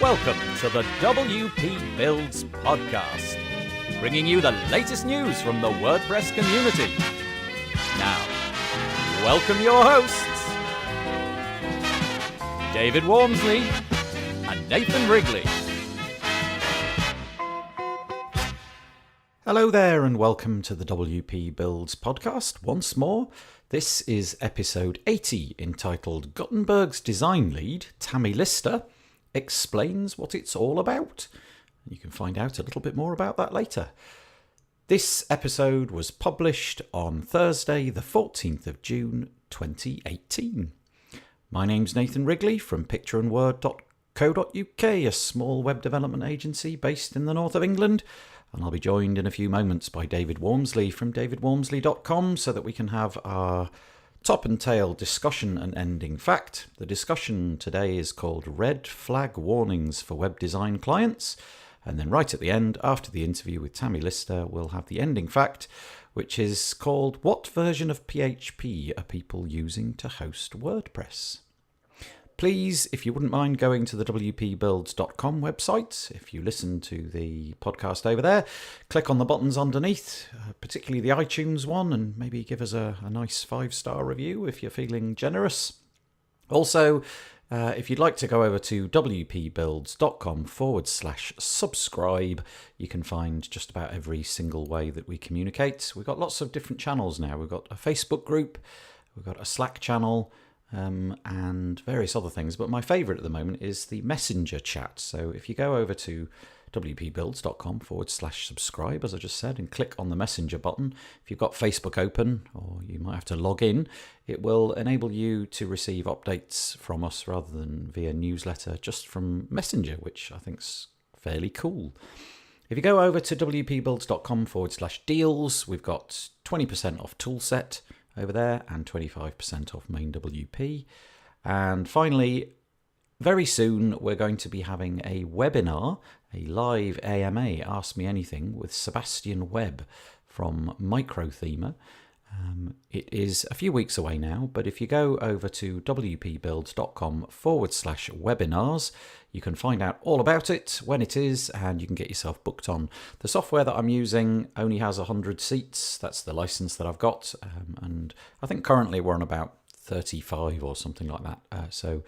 Welcome to the WP Builds podcast, bringing you the latest news from the WordPress community. Now, welcome your hosts, David Wormsley and Nathan Wrigley. Hello there and welcome to the WP Builds podcast once more. This is episode 80, entitled Gutenberg's Design Lead, Tammie Lister, explains what it's all about. You can find out a little bit more about that later. This episode was published on Thursday, the 14th of June, 2018. My name's Nathan Wrigley from pictureandword.co.uk, a small web development agency based in the north of England. And I'll be joined in a few moments by David Wormsley from davidwormsley.com so that we can have our top and tail discussion and ending fact. The discussion today is called Red Flag Warnings for Web Design Clients. And then right at the end, after the interview with Tammie Lister, we'll have the ending fact, which is called What version of PHP are people using to host WordPress? Please, if you wouldn't mind going to the wpbuilds.com website, if you listen to the podcast over there, click on the buttons underneath, particularly the iTunes one, and maybe give us a nice 5-star review if you're feeling generous. Also, if you'd like to go over to wpbuilds.com/subscribe, you can find just about every single way that we communicate. We've got lots of different channels now. We've got a Facebook group, we've got a Slack channel, and various other things. But my favourite at the moment is the Messenger chat. So if you go over to wpbuilds.com/subscribe, as I just said, and click on the Messenger button, if you've got Facebook open, or you might have to log in, it will enable you to receive updates from us rather than via newsletter, just from Messenger, which I think's fairly cool. If you go over to wpbuilds.com/deals, we've got 20% off Toolset over there and 25% off main WP. And finally, very soon we're going to be having a webinar, a live AMA, Ask Me Anything, with Sebastian Webb from Microthemer. It is a few weeks away now, but if you go over to wpbuilds.com/webinars, you can find out all about it, when it is, and you can get yourself booked on. The software that I'm using only has 100 seats. That's the license that I've got. And I think currently we're on about 35 or something like that. So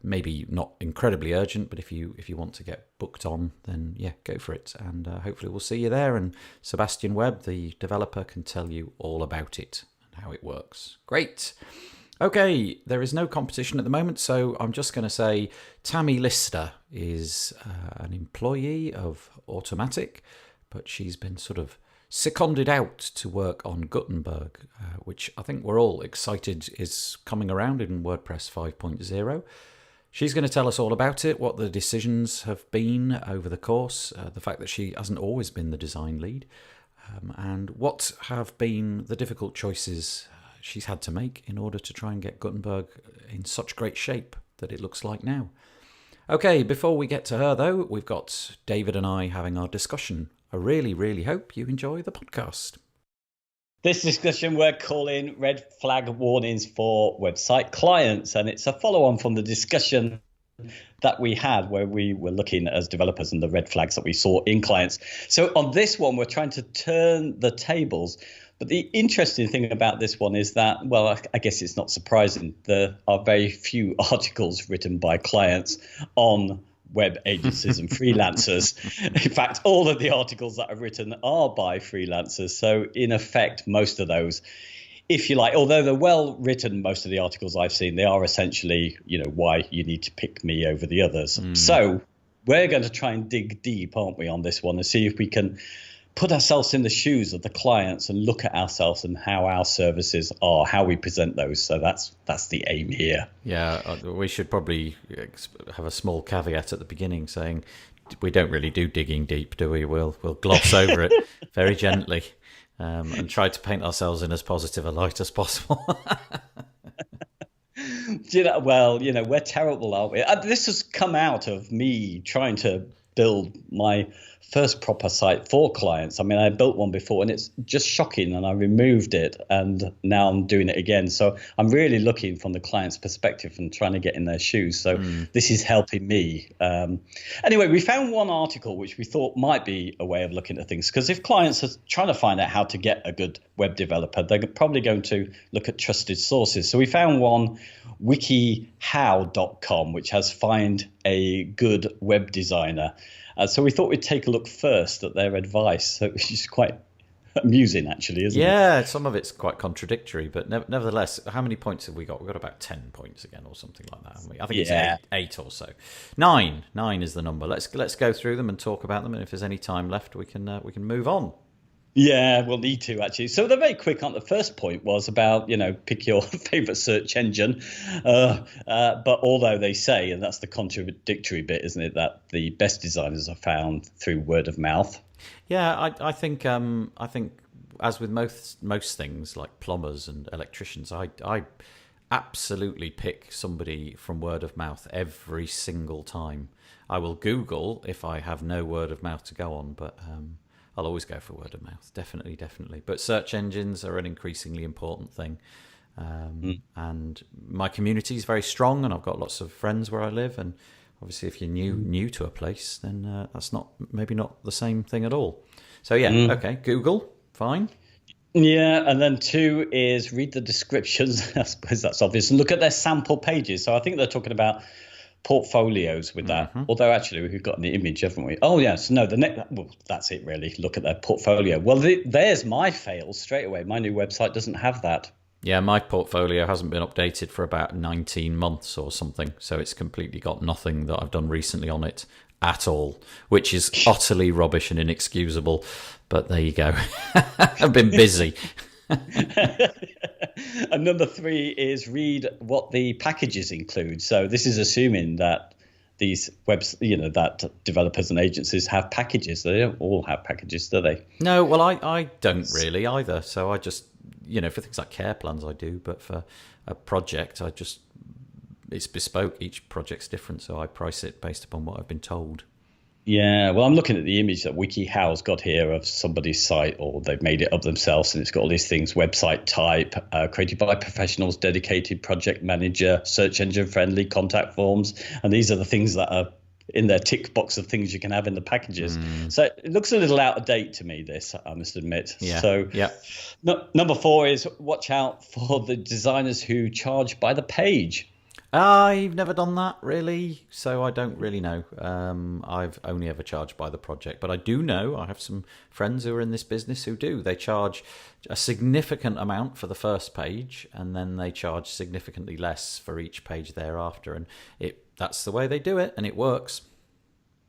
maybe not incredibly urgent, but if you want to get booked on, then yeah, go for it. And hopefully we'll see you there. And Sebastian Webb, the developer, can tell you all about it and how it works. Great. Okay, there is no competition at the moment, so I'm just going to say Tammie Lister is an employee of Automatic, but she's been sort of seconded out to work on Gutenberg, which I think we're all excited is coming around in WordPress 5.0. She's going to tell us all about it, what the decisions have been over the course, the fact that she hasn't always been the design lead, and what have been the difficult choices she's had to make in order to try and get Gutenberg in such great shape that it looks like now. Okay, before we get to her though, we've got David and I having our discussion. I really, really hope you enjoy the podcast. This discussion we're calling Red Flag Warnings for Website Clients, and it's a follow-on from the discussion that we had where we were looking as developers and the red flags that we saw in clients. So on this one, we're trying to turn the tables. But the interesting thing about this one is that, well, I guess it's not surprising. There are very few articles written by clients on web agencies and freelancers. In fact, all of the articles that are written are by freelancers. So in effect, most of those, if you like, although they're well written, most of the articles I've seen, they are essentially, why you need to pick me over the others. So we're going to try and dig deep, aren't we, on this one and see if we can put ourselves in the shoes of the clients and look at ourselves and how our services are, how we present those. So that's the aim here. Yeah, we should probably have a small caveat at the beginning saying we don't really do digging deep, do we? We'll gloss over it very gently and try to paint ourselves in as positive a light as possible. We're terrible, aren't we? This has come out of me trying to build my first proper site for clients. I mean, I built one before and it's just shocking, and I removed it, and now I'm doing it again. So I'm really looking from the client's perspective and trying to get in their shoes. So this is helping me. Anyway, we found one article which we thought might be a way of looking at things, because if clients are trying to find out how to get a good web developer, they're probably going to look at trusted sources. So we found one, wikihow.com, which has find a good web designer. So we thought we'd take a look first at their advice, which is quite amusing, actually, isn't it? Yeah, some of it's quite contradictory, but nevertheless, how many points have we got? We've got about 10 points again, or something like that, haven't we? I think it's eight or so. Nine is the number. Let's go through them and talk about them, and if there's any time left, we can move on. Yeah, we'll need to, actually. So they're very quick on. The first point was about, pick your favorite search engine. But although they say, and that's the contradictory bit, isn't it, that the best designers are found through word of mouth. Yeah, I think as with most things like plumbers and electricians, I absolutely pick somebody from word of mouth every single time. I will Google if I have no word of mouth to go on, but I'll always go for word of mouth, definitely. But search engines are an increasingly important thing. And my community is very strong, and I've got lots of friends where I live. And obviously, if you're new to a place, then that's maybe not the same thing at all. So yeah, okay, Google, fine. Yeah, and then 2 is read the descriptions. I suppose that's obvious, and look at their sample pages. So I think they're talking about portfolios with that. Although actually we've got an image, haven't we? Oh yes, no. That's it really. Look at their portfolio. Well, there's my fail straight away. My new website doesn't have that. Yeah, my portfolio hasn't been updated for about 19 months or something, so it's completely got nothing that I've done recently on it at all, which is utterly rubbish and inexcusable. But there you go. I've been busy. And number 3 is read what the packages include. So this is assuming that these that developers and agencies have packages. They don't all have packages, do they? No, well, I don't really either. So I just, for things like care plans, I do. But for a project, it's bespoke. Each project's different. So I price it based upon what I've been told. Yeah, well, I'm looking at the image that WikiHow's got here of somebody's site, or they've made it up themselves, and it's got all these things: website type, created by professionals, dedicated project manager, search engine friendly, contact forms, and these are the things that are in their tick box of things you can have in the packages. So it looks a little out of date to me, this, I must admit. Yeah. So number 4 is watch out for the designers who charge by the page. I've never done that, really, so I don't really know. I've only ever charged by the project, but I do know I have some friends who are in this business who do. They charge a significant amount for the first page, and then they charge significantly less for each page thereafter, and that's the way they do it, and it works.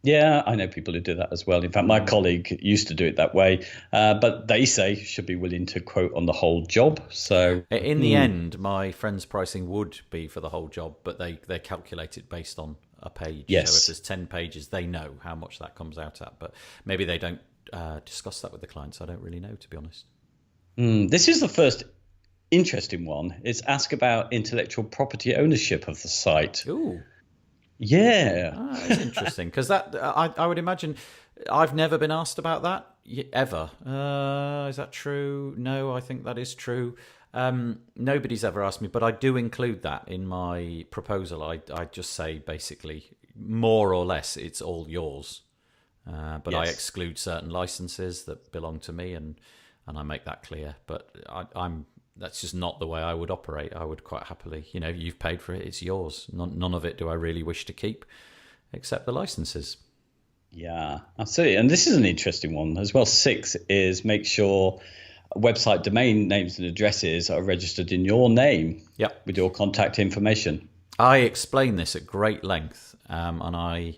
Yeah, I know people who do that as well. In fact, my colleague used to do it that way, but they say should be willing to quote on the whole job. So in the end, my friend's pricing would be for the whole job, but they calculate it based on a page. Yes. So if there's 10 pages, they know how much that comes out at, but maybe they don't discuss that with the clients. I don't really know, to be honest. This is the first interesting one. It's ask about intellectual property ownership of the site. Ooh. Yeah. That's interesting, because that I would imagine I've never been asked about that ever. Is that true? No, I think that is true. Nobody's ever asked me, but I do include that in my proposal. I just say basically more or less it's all yours, but I exclude certain licenses that belong to me, and I make that clear. But that's just not the way I would operate. I would quite happily, you've paid for it, it's yours. None of it do I really wish to keep, except the licenses. Yeah, absolutely. And this is an interesting one as well. 6 is make sure website domain names and addresses are registered in your name with your contact information. I explain this at great length, and I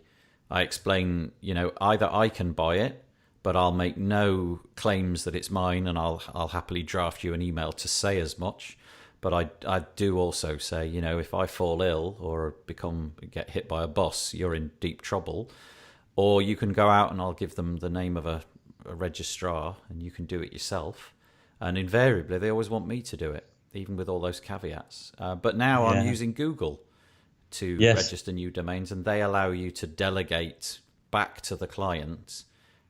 explain, either I can buy it, but I'll make no claims that it's mine, and I'll happily draft you an email to say as much. But I do also say, if I fall ill or get hit by a bus, you're in deep trouble. Or you can go out and I'll give them the name of a registrar, and you can do it yourself. And invariably, they always want me to do it, even with all those caveats. But now I'm using Google to register new domains, and they allow you to delegate back to the client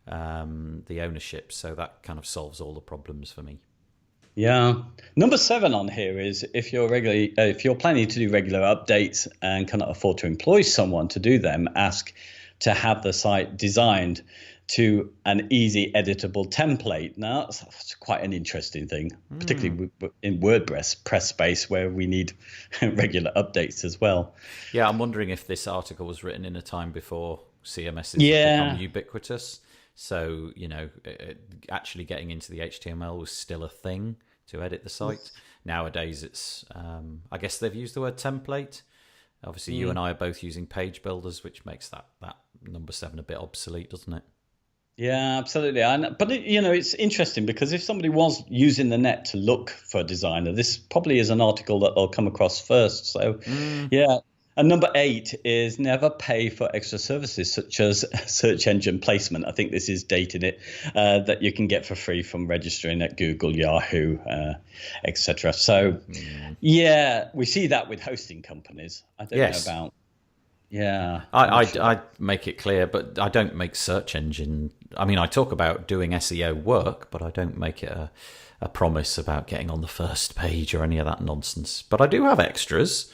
the ownership. So that kind of solves all the problems for me. Yeah. Number 7 on here is if you're planning to do regular updates and cannot afford to employ someone to do them, ask to have the site designed to an easy editable template. Now, that's quite an interesting thing, particularly in WordPress press space where we need regular updates as well. Yeah, I'm wondering if this article was written in a time before CMSs have become ubiquitous. So, actually getting into the HTML was still a thing to edit the site. Nowadays, it's, I guess they've used the word template. Obviously, you and I are both using page builders, which makes that number 7 a bit obsolete, doesn't it? Yeah, absolutely. But it's interesting because if somebody was using the net to look for a designer, this probably is an article that they'll come across first. So, yeah. And number 8 is never pay for extra services such as search engine placement. I think this is dating it, that you can get for free from registering at Google, Yahoo, etc. So, yeah, we see that with hosting companies. I don't know about. Yeah, I make it clear, but I don't make search engine. I mean, I talk about doing SEO work, but I don't make it a promise about getting on the first page or any of that nonsense. But I do have extras.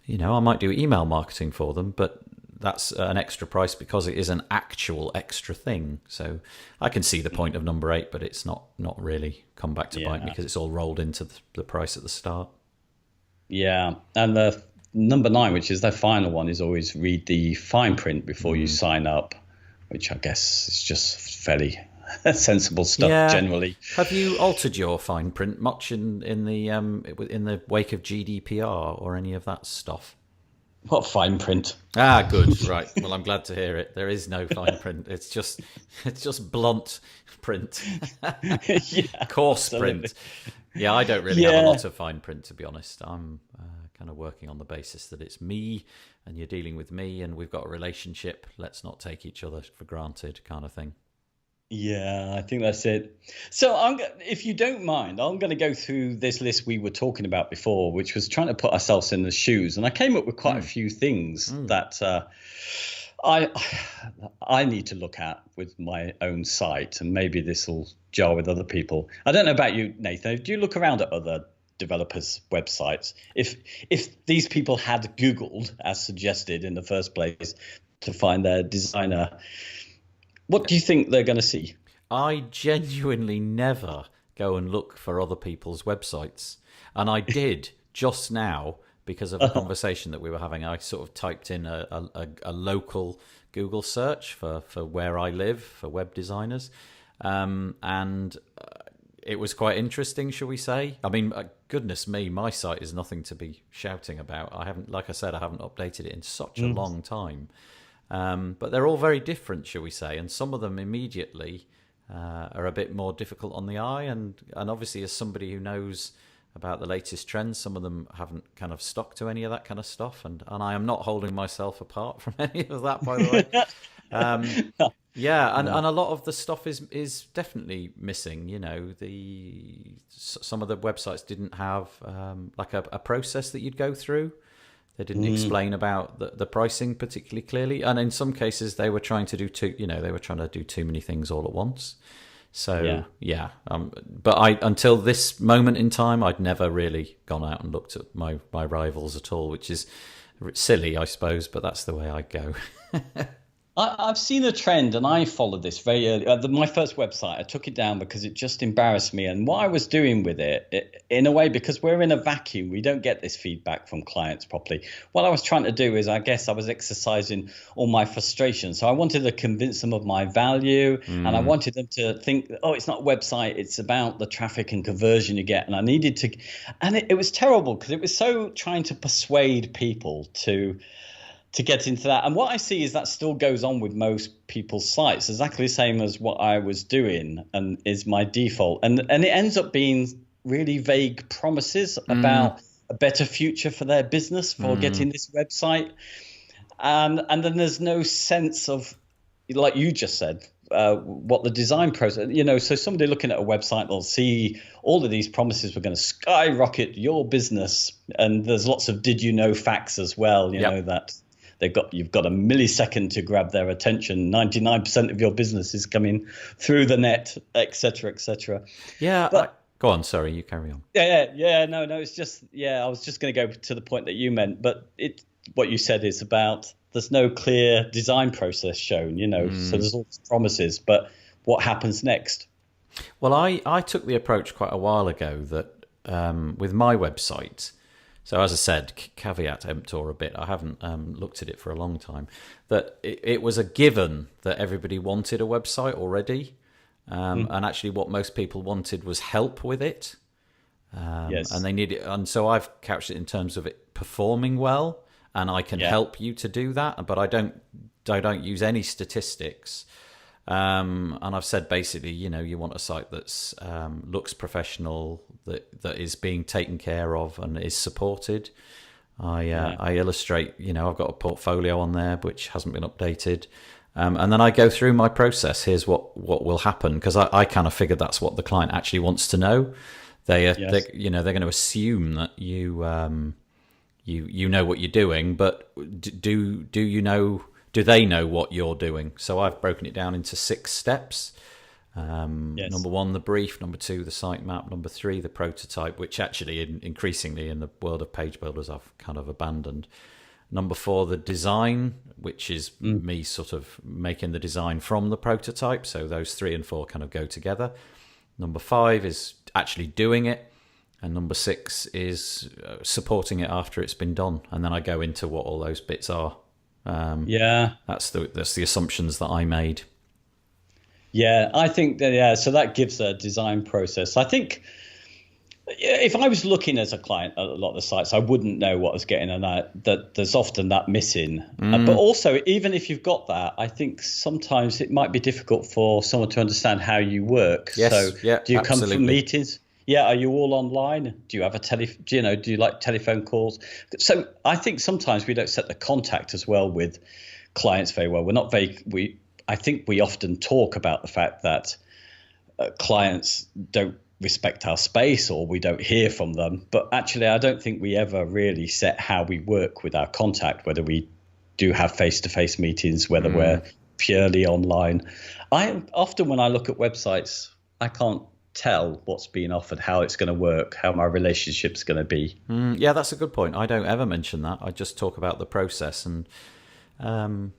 I might do email marketing for them, but that's an extra price because it is an actual extra thing. So I can see the point of number 8, but it's not really come back to bite me because it's all rolled into the price at the start. Yeah, and the number 9, which is the final one, is always read the fine print before you sign up, which I guess is just fairly sensible stuff generally. Have you altered your fine print much in the wake of GDPR or any of that stuff? What fine print? Ah, good. Right. Well, I'm glad to hear it. There is no fine print. It's just blunt print, coarse print. Yeah, I don't really have a lot of fine print, to be honest. I'm kind of working on the basis that it's me and you're dealing with me and we've got a relationship. Let's not take each other for granted, kind of thing. Yeah, I think that's it. So if you don't mind, I'm going to go through this list we were talking about before, which was trying to put ourselves in the shoes. And I came up with quite a few things that I need to look at with my own site. And maybe this will jar with other people. I don't know about you, Nathan. Do you look around at other developers' websites? If these people had Googled, as suggested in the first place, to find their designer, what do you think they're going to see? I genuinely never go and look for other people's websites. And I did just now because of a conversation that we were having. I sort of typed in a local Google search for where I live, for web designers. And it was quite interesting, shall we say. I mean, goodness me, my site is nothing to be shouting about. I haven't updated it in such a long time. But they're all very different, shall we say, and some of them immediately are a bit more difficult on the eye. And obviously, as somebody who knows about the latest trends, some of them haven't kind of stuck to any of that kind of stuff. And I am not holding myself apart from any of that, by the way. And a lot of the stuff is definitely missing. Some of the websites didn't have like a process that you'd go through. They didn't explain about the pricing particularly clearly, and in some cases they were trying to do too many things all at once. So but until this moment in time, I'd never really gone out and looked at my rivals at all, which is silly, I suppose, but that's the way I go. I've seen a trend, and I followed this very early. My first website, I took it down because it just embarrassed me. And what I was doing with it, in a way, because we're in a vacuum, we don't get this feedback from clients properly. What I was trying to do is, I guess I was exercising all my frustration. So I wanted to convince them of my value, and I wanted them to think, oh, it's not a website, it's about the traffic and conversion you get. And I needed to, and it was terrible because it was so trying to persuade people to get into that. And what I see is that still goes on with most people's sites, exactly the same as what I was doing and is my default. And it ends up being really vague promises about a better future for their business for getting this website. And then there's no sense of, like you just said, what the design process, so somebody looking at a website, they'll see all of these promises were going to skyrocket your business. And there's lots of did you know facts as well, know, that you've got a millisecond to grab their attention. 99% of your business is coming through the net, etc., etc. Yeah. But Go on. Sorry, you carry on. no. It's just I was just going to go to the point that you meant, but what you said is about there's no clear design process shown, so there's all these promises, but what happens next? Well, I took the approach quite a while ago that with my website, so as I said, caveat emptor a bit, I haven't looked at it for a long time, that it was a given that everybody wanted a website already. And actually what most people wanted was help with it. Yes. And they need it. And so I've couched it in terms of it performing well, and I can help you to do that, but I don't use any statistics. And I've said basically, you want a site that's looks professional, that is being taken care of and is supported. I illustrate, I've got a portfolio on there which hasn't been updated. And then I go through my process. Here's what will happen, because I kind of figured that's what the client actually wants to know. They're going to assume that you know what you're doing, but do they know what you're doing? So I've broken it down into 6 steps. Number 1, the brief. Number 2, the sitemap. Number 3, the prototype, which actually increasingly in the world of page builders I've kind of abandoned. Number 4, the design, which is me sort of making the design from the prototype. So those 3 and 4 kind of go together. Number 5 is actually doing it. And number 6 is supporting it after it's been done. And then I go into what all those bits are. That's the assumptions that I made. Yeah, I think that, so that gives a design process. I think if I was looking as a client at a lot of the sites, I wouldn't know what I was getting, and that there's often that missing. But also, even if you've got that, I think sometimes it might be difficult for someone to understand how you work. Yes, so do you come absolutely. from meetings? Yeah, are you all online? Do you have do you like telephone calls? So I think sometimes we don't set the contact as well with clients very well. I think we often talk about the fact that clients don't respect our space, or we don't hear from them, but actually I don't think we ever really set how we work with our contact, whether we do have face-to-face meetings, whether we're purely online. When I look at websites, I can't tell what's being offered, how it's going to work, how my relationship's going to be. Yeah, that's a good point. I don't ever mention that. I just talk about the process, and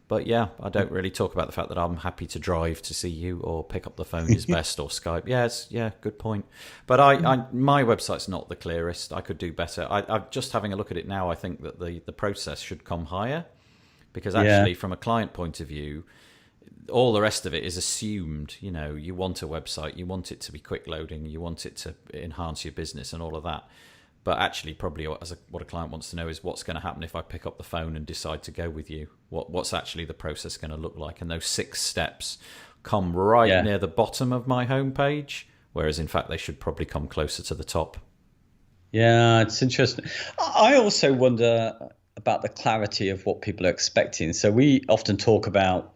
but yeah, I don't really talk about the fact that I'm happy to drive to see you, or pick up the phone is best, or Skype. Good point. But my website's not the clearest. I could do better. I'm just having a look at it now. I think that the process should come higher, because actually from a client point of view, all the rest of it is assumed. You want a website, you want it to be quick loading, you want it to enhance your business and all of that. But actually, probably what a client wants to know is what's going to happen if I pick up the phone and decide to go with you. What's actually the process going to look like? And those 6 steps come right near the bottom of my homepage, whereas in fact they should probably come closer to the top. Yeah, it's interesting. I also wonder about the clarity of what people are expecting. So we often talk about,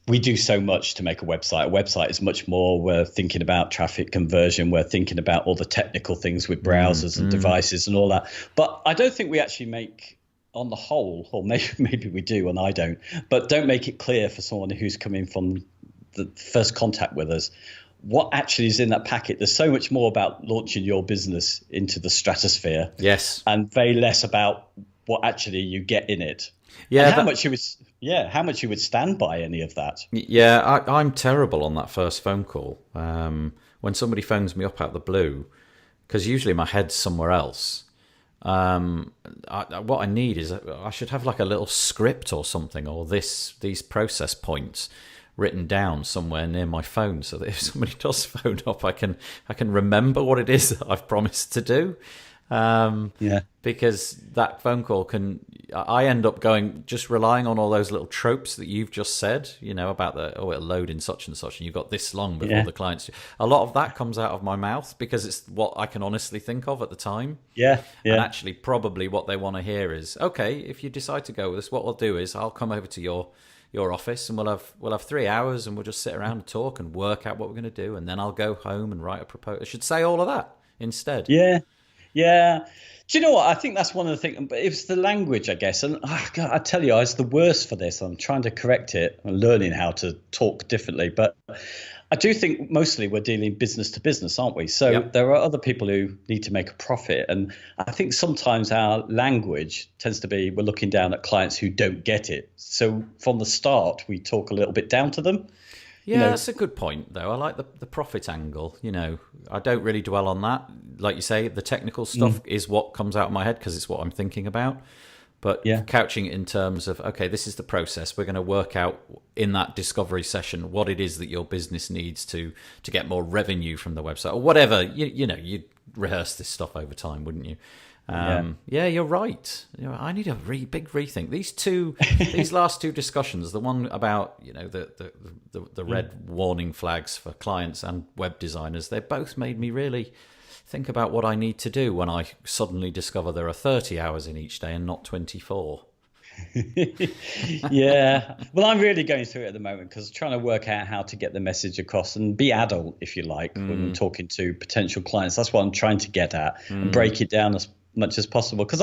we do so much to make a website. A website is much more. We're thinking about traffic conversion. We're thinking about all the technical things with browsers and devices and all that. But I don't think we actually make, on the whole, or maybe we do and I don't, but don't make it clear for someone who's coming from the first contact with us what actually is in that packet. There's so much more about launching your business into the stratosphere. Yes. And very less about what actually you get in it. Yeah. And how much you would stand by any of that. Yeah, I'm terrible on that first phone call. When somebody phones me up out of the blue, because usually my head's somewhere else. What I need is I should have like a little script or something, or these process points written down somewhere near my phone, so that if somebody does phone up, I can remember what it is that I've promised to do. Because that phone call I end up just relying on all those little tropes that you've just said, about it'll load in such and such, and you've got this long before the clients. A lot of that comes out of my mouth because it's what I can honestly think of at the time. And actually probably what they want to hear is, okay, if you decide to go with this, what we'll do is I'll come over to your office, and we'll have 3 hours, and we'll just sit around and talk and work out what we're going to do, and then I'll go home and write a proposal. I should say all of that instead. Yeah. Do you know what? I think that's one of the things, but it's the language, I guess. And God, I tell you, I was the worst for this. I'm trying to correct it and learning how to talk differently. But I do think mostly we're dealing business to business, aren't we? So Yep. there are other people who need to make a profit. And I think sometimes our language tends to be we're looking down at clients who don't get it. So from the start, we talk a little bit down to them. Yeah, You know, that's a good point, though. I like the profit angle. I don't really dwell on that. Like you say, the technical stuff is what comes out of my head because it's what I'm thinking about. But Yeah. couching it in terms of, okay, this is the process. We're going to work out in that discovery session what it is that your business needs to get more revenue from the website or whatever. You'd rehearse this stuff over time, wouldn't you? Yeah, you're right. I need a big rethink. These last two discussions, the one about the red warning flags for clients and web designers, they both made me really think about what I need to do when I suddenly discover there are 30 hours in each day and not 24. Yeah. Well, I'm really going through it at the moment because trying to work out how to get the message across and be adult, if you like, when I'm talking to potential clients. That's what I'm trying to get at and break it down as much as possible. Because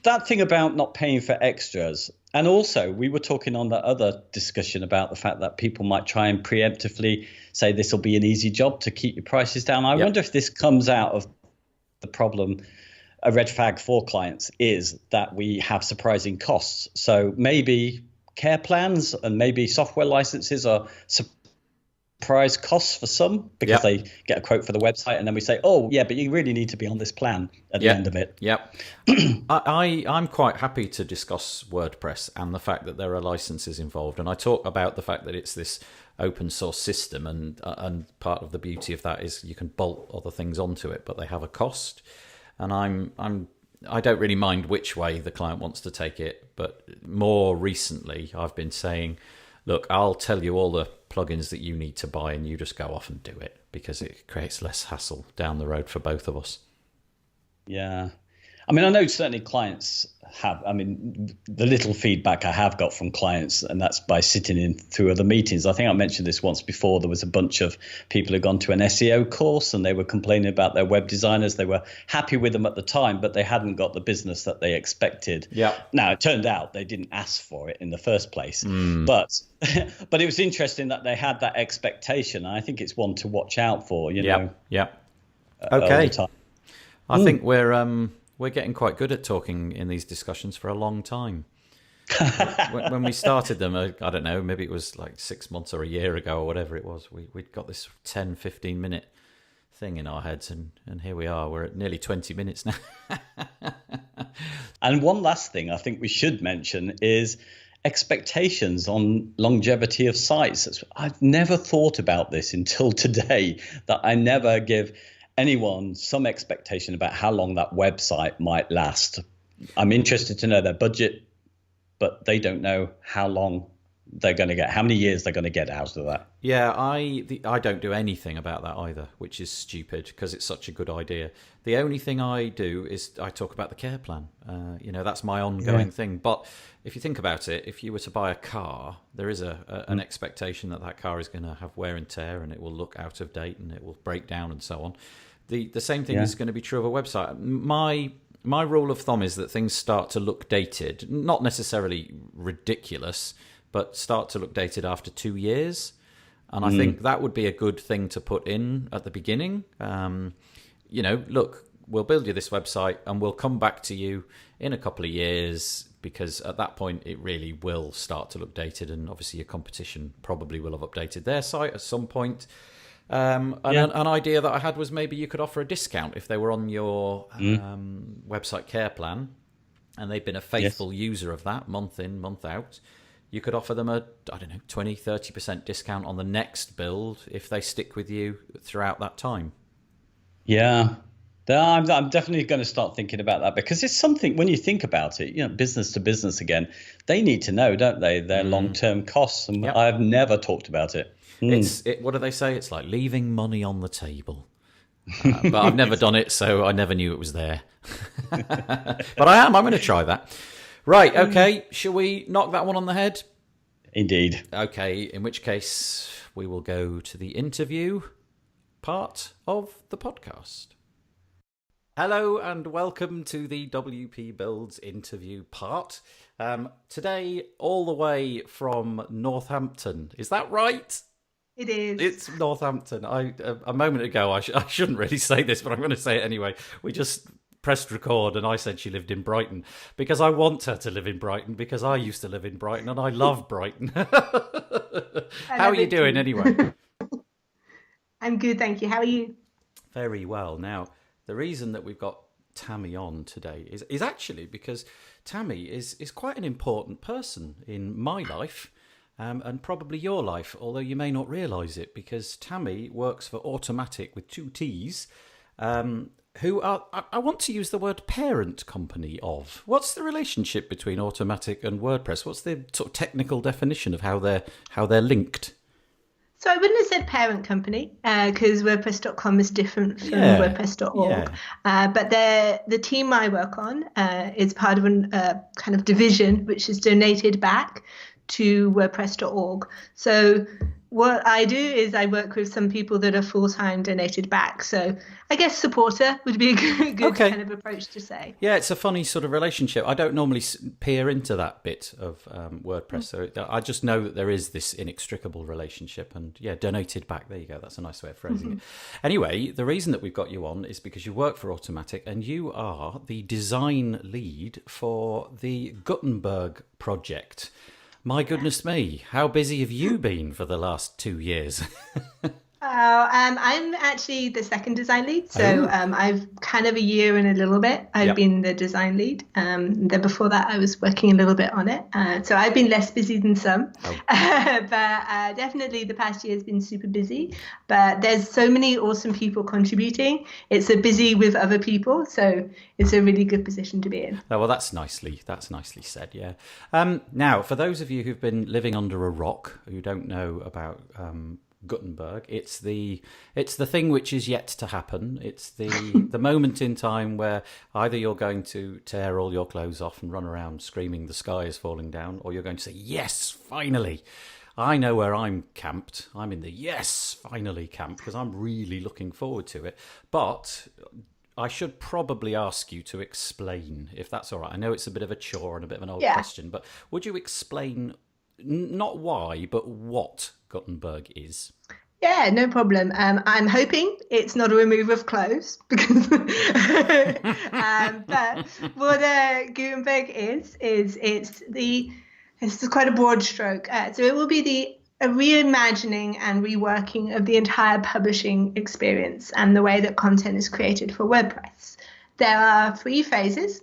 that thing about not paying for extras, and also we were talking on that other discussion about the fact that people might try and preemptively say this will be an easy job to keep your prices down. I wonder if this comes out of the problem. A red flag for clients is that we have surprising costs. So maybe care plans and maybe software licenses are surprise costs for some because they get a quote for the website and then we say, oh, yeah, but you really need to be on this plan at the end of it. Yep. I'm quite happy to discuss WordPress and the fact that there are licenses involved. And I talk about the fact that it's this open source system and part of the beauty of that is you can bolt other things onto it, but they have a cost. And I don't really mind which way the client wants to take it, but more recently I've been saying, look, I'll tell you all the plugins that you need to buy and you just go off and do it because it creates less hassle down the road for both of us. Yeah. I mean, I know certainly clients have, I mean, the little feedback I have got from clients, and that's by sitting in through other meetings. I think I mentioned this once before. There was a bunch of people who'd gone to an SEO course and they were complaining about their web designers. They were happy with them at the time, but they hadn't got the business that they expected. Yeah. Now, it turned out they didn't ask for it in the first place. But it was interesting that they had that expectation. I think it's one to watch out for, you know. Yeah. All Okay. the time. I think we're getting quite good at talking in these discussions for a long time. When we started them, I don't know, maybe it was like 6 months or a year ago or whatever it was, we'd got this 10, 15-minute thing in our heads, and here we are. We're at nearly 20 minutes now. And one last thing I think we should mention is expectations on longevity of sites. I've never thought about this until today, that I never give anyone some expectation about how long that website might last. I'm interested to know their budget, but they don't know how long they're going to get, how many years they're going to get out of that. Yeah, I don't do anything about that either, which is stupid because it's such a good idea. The only thing I do is I talk about the care plan. That's my ongoing thing. But if you think about it, if you were to buy a car, there is an expectation that car is going to have wear and tear and it will look out of date and it will break down and so on. The same thing is going to be true of a website. My rule of thumb is that things start to look dated, not necessarily ridiculous, but start to look dated after 2 years. And I think that would be a good thing to put in at the beginning. Look, we'll build you this website and we'll come back to you in a couple of years, because at that point it really will start to look dated, and obviously your competition probably will have updated their site at some point. An idea that I had was maybe you could offer a discount if they were on your website care plan and they've been a faithful user of that month in, month out. You could offer them a, 20, 30% discount on the next build if they stick with you throughout that time. Yeah. I'm definitely going to start thinking about that, because it's something, when you think about it, business to business again, they need to know, don't they, their long-term costs. And I've never talked about it. What do they say? It's like leaving money on the table. But I've never done it, so I never knew it was there. But I'm going to try that. Right, okay. Shall we knock that one on the head? Indeed. Okay, in which case we will go to the interview part of the podcast. Hello and welcome to the WP Builds interview part. Today, all the way from Northampton. Is that right? It is. It's Northampton. A moment ago, I shouldn't really say this, but I'm going to say it anyway. We just pressed record and I said she lived in Brighton because I want her to live in Brighton because I used to live in Brighton and I love Brighton. How are you doing anyway? I'm good, thank you. How are you? Very well. Now, the reason that we've got Tammie on today is actually because Tammie is quite an important person in my life and probably your life, although you may not realise it, because Tammie works for Automatic with 2 T's, who are, I want to use the word parent company of. What's the relationship between Automatic and WordPress? What's the sort of technical definition of how they're linked? So I wouldn't have said parent company because WordPress.com is different from WordPress.org. Yeah. But the team I work on is part of a kind of division which is donated back to WordPress.org. So what I do is I work with some people that are full-time donated back. So I guess supporter would be a good kind of approach to say. Yeah, it's a funny sort of relationship. I don't normally peer into that bit of WordPress. So I just know that there is this inextricable relationship. And yeah, donated back. There you go. That's a nice way of phrasing it. Anyway, the reason that we've got you on is because you work for Automatic and you are the design lead for the Gutenberg project. My goodness me, how busy have you been for the last 2 years? I'm actually the second design lead. So I've kind of a year and a little bit. I've been the design lead. Then before that, I was working a little bit on it. So I've been less busy than some. But definitely the past year has been super busy. But there's so many awesome people contributing. It's a busy with other people. So it's a really good position to be in. Oh, well, that's nicely said, yeah. Now, for those of you who've been living under a rock, who don't know about Gutenberg, it's the thing which is yet to happen. It's the moment in time where either you're going to tear all your clothes off and run around screaming the sky is falling down, or you're going to say, yes, finally. I know where I'm camped. I'm in the yes, finally camp because I'm really looking forward to it. But I should probably ask you to explain, if that's all right. I know it's a bit of a chore and a bit of an old question, but would you explain not why, but what Gutenberg is? Yeah, no problem. I'm hoping it's not a removal of clothes because but what Gutenberg is it's quite a broad stroke. So it will be a reimagining and reworking of the entire publishing experience and the way that content is created for WordPress. There are 3 phases.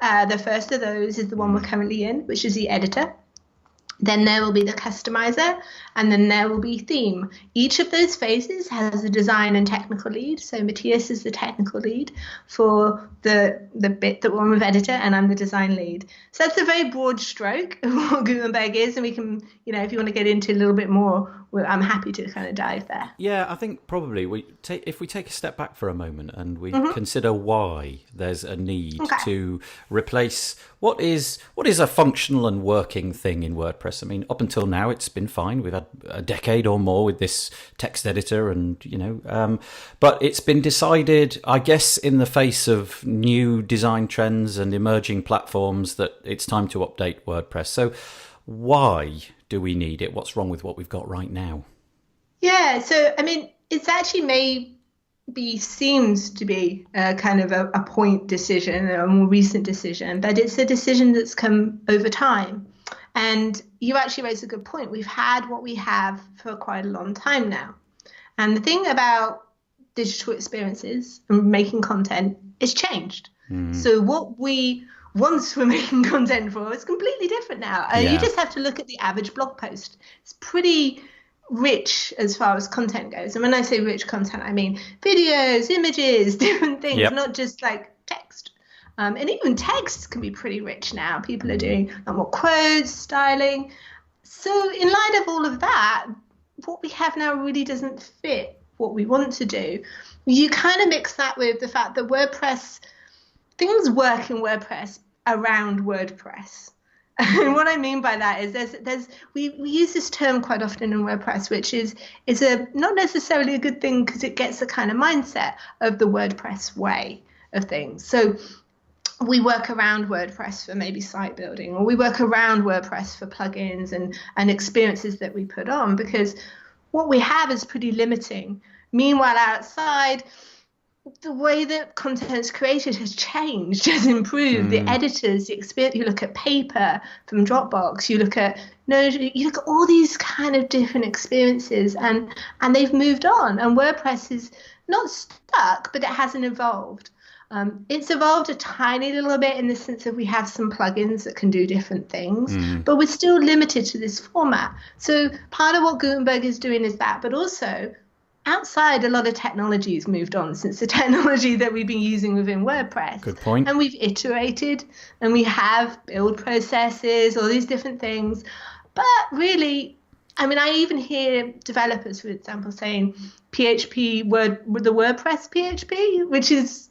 The first of those is the one we're currently in, which is the editor. Then there will be the customizer, and then there will be theme. Each of those phases has a design and technical lead. So Matthias is the technical lead for the bit that we're with editor, and I'm the design lead. So that's a very broad stroke of what Gutenberg is, and we can, if you want to get into a little bit more, I'm happy to kind of dive there. Yeah, I think probably if we take a step back for a moment and we consider why there's a need to replace what is a functional and working thing in WordPress. I mean, up until now, it's been fine. We've had a decade or more with this text editor and, but it's been decided, I guess, in the face of new design trends and emerging platforms that it's time to update WordPress. So why do we need it? What's wrong with what we've got right now? Yeah, so, I mean, it's actually seems to be a kind of a point decision, a more recent decision, but it's a decision that's come over time. And you actually raised a good point. We've had what we have for quite a long time now. And the thing about digital experiences and making content is changed. So what we once were making content for is completely different now. You just have to look at the average blog post. It's pretty rich as far as content goes. And when I say rich content, I mean videos, images, different things, not just like text. And even text can be pretty rich now. People are doing a lot more quotes, styling. So in light of all of that, what we have now really doesn't fit what we want to do. You kind of mix that with the fact that WordPress, things work in WordPress around WordPress. And what I mean by that is we use this term quite often in WordPress, which is not necessarily a good thing because it gets the kind of mindset of the WordPress way. of things. So we work around WordPress for maybe site building, or we work around WordPress for plugins and experiences that we put on, because what we have is pretty limiting. Meanwhile, outside, the way that content is created has changed, has improved. The editors, the experience. You look at paper from Dropbox. You look at all these kind of different experiences, and they've moved on. And WordPress is not stuck, but it hasn't evolved. It's evolved a tiny little bit in the sense that we have some plugins that can do different things, but we're still limited to this format. So part of what Gutenberg is doing is that, but also outside, a lot of technology has moved on since the technology that we've been using within WordPress. Good point. And we've iterated, and we have build processes, all these different things. But really, I mean, I even hear developers, for example, saying PHP, the WordPress PHP, which is,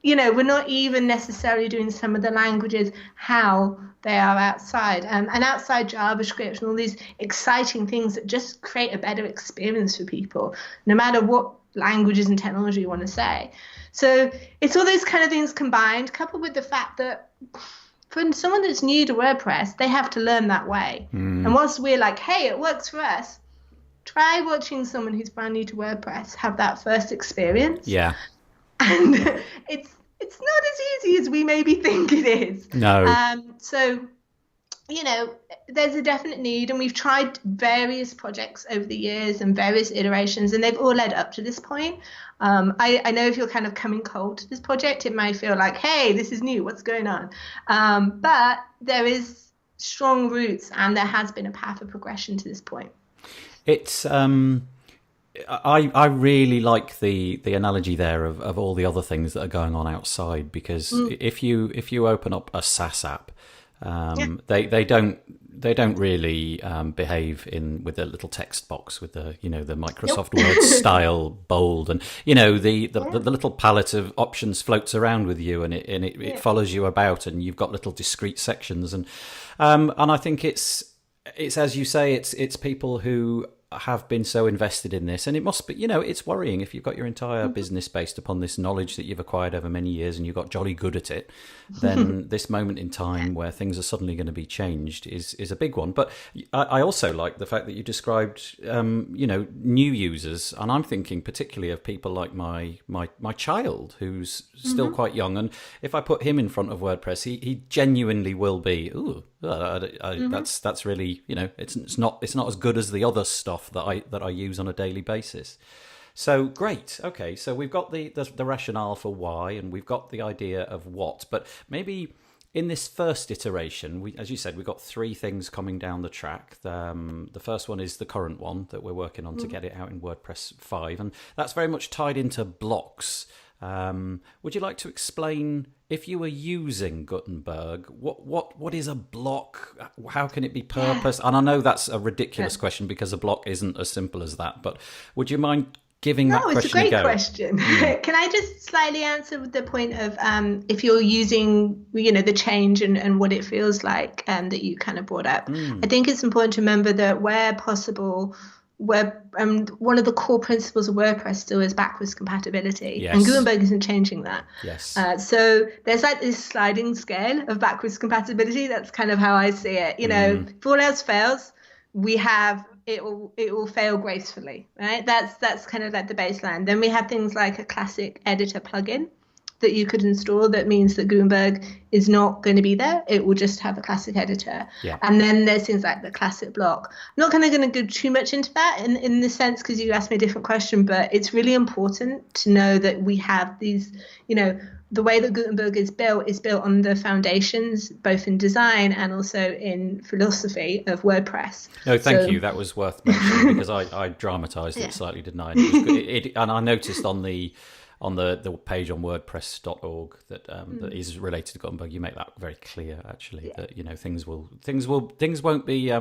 we're not even necessarily doing some of the languages how they are outside, and outside JavaScript and all these exciting things that just create a better experience for people, no matter what languages and technology you want to say. So it's all those kind of things combined, coupled with the fact that for someone that's new to WordPress, they have to learn that way. And whilst we're like, hey, it works for us, try watching someone who's brand new to WordPress have that first experience. Yeah. And it's not as easy as we maybe think it is. No. So, there's a definite need, and we've tried various projects over the years and various iterations, and they've all led up to this point. I know if you're kind of coming cold to this project, it might feel like, hey, this is new, what's going on? But there is strong roots, and there has been a path of progression to this point. It's I really like the analogy there of all the other things that are going on outside, because if you open up a SaaS app, they don't really behave with a little text box with the the Microsoft Word style bold, and the little palette of options floats around with you, and it follows you about, and you've got little discrete sections, and I think it's as you say, it's people who have been so invested in this, and it must be, it's worrying if you've got your entire business based upon this knowledge that you've acquired over many years and you've got jolly good at it, then this moment in time where things are suddenly going to be changed is a big one. But I also like the fact that you described new users, and I'm thinking particularly of people like my child, who's still quite young, and if I put him in front of WordPress, he genuinely will be, that's really, it's not as good as the other stuff that I use on a daily basis. So great. Okay, so we've got the rationale for why, and we've got the idea of what. But maybe in this first iteration, as you said, we've got three things coming down the track. The first one is the current one that we're working on to get it out in WordPress 5, and that's very much tied into blocks. Would you like to explain, if you were using Gutenberg, what is a block? How can it be purposed? And I know that's a ridiculous question, because a block isn't as simple as that, but would you mind giving that question a go? No, it's a great question. Can I just slightly answer with the point of if you're using, the change and what it feels like that you kind of brought up? I think it's important to remember that where possible, one of the core principles of WordPress still is backwards compatibility. Yes. And Gutenberg isn't changing that. Yes. So there's like this sliding scale of backwards compatibility. That's kind of how I see it. If all else fails, we have it will fail gracefully, right? That's kind of like the baseline. Then we have things like a classic editor plugin that you could install that means that Gutenberg is not going to be there. It will just have a classic editor. Yeah. And then there's things like the classic block. I'm not going to go too much into that in the sense, because you asked me a different question, but it's really important to know that we have these, the way that Gutenberg is built on the foundations, both in design and also in philosophy of WordPress. No, thank you. That was worth mentioning, because I dramatized it slightly, didn't I? And I noticed on the page on WordPress.org that is related to Gutenberg, you make that very clear, actually, that things won't be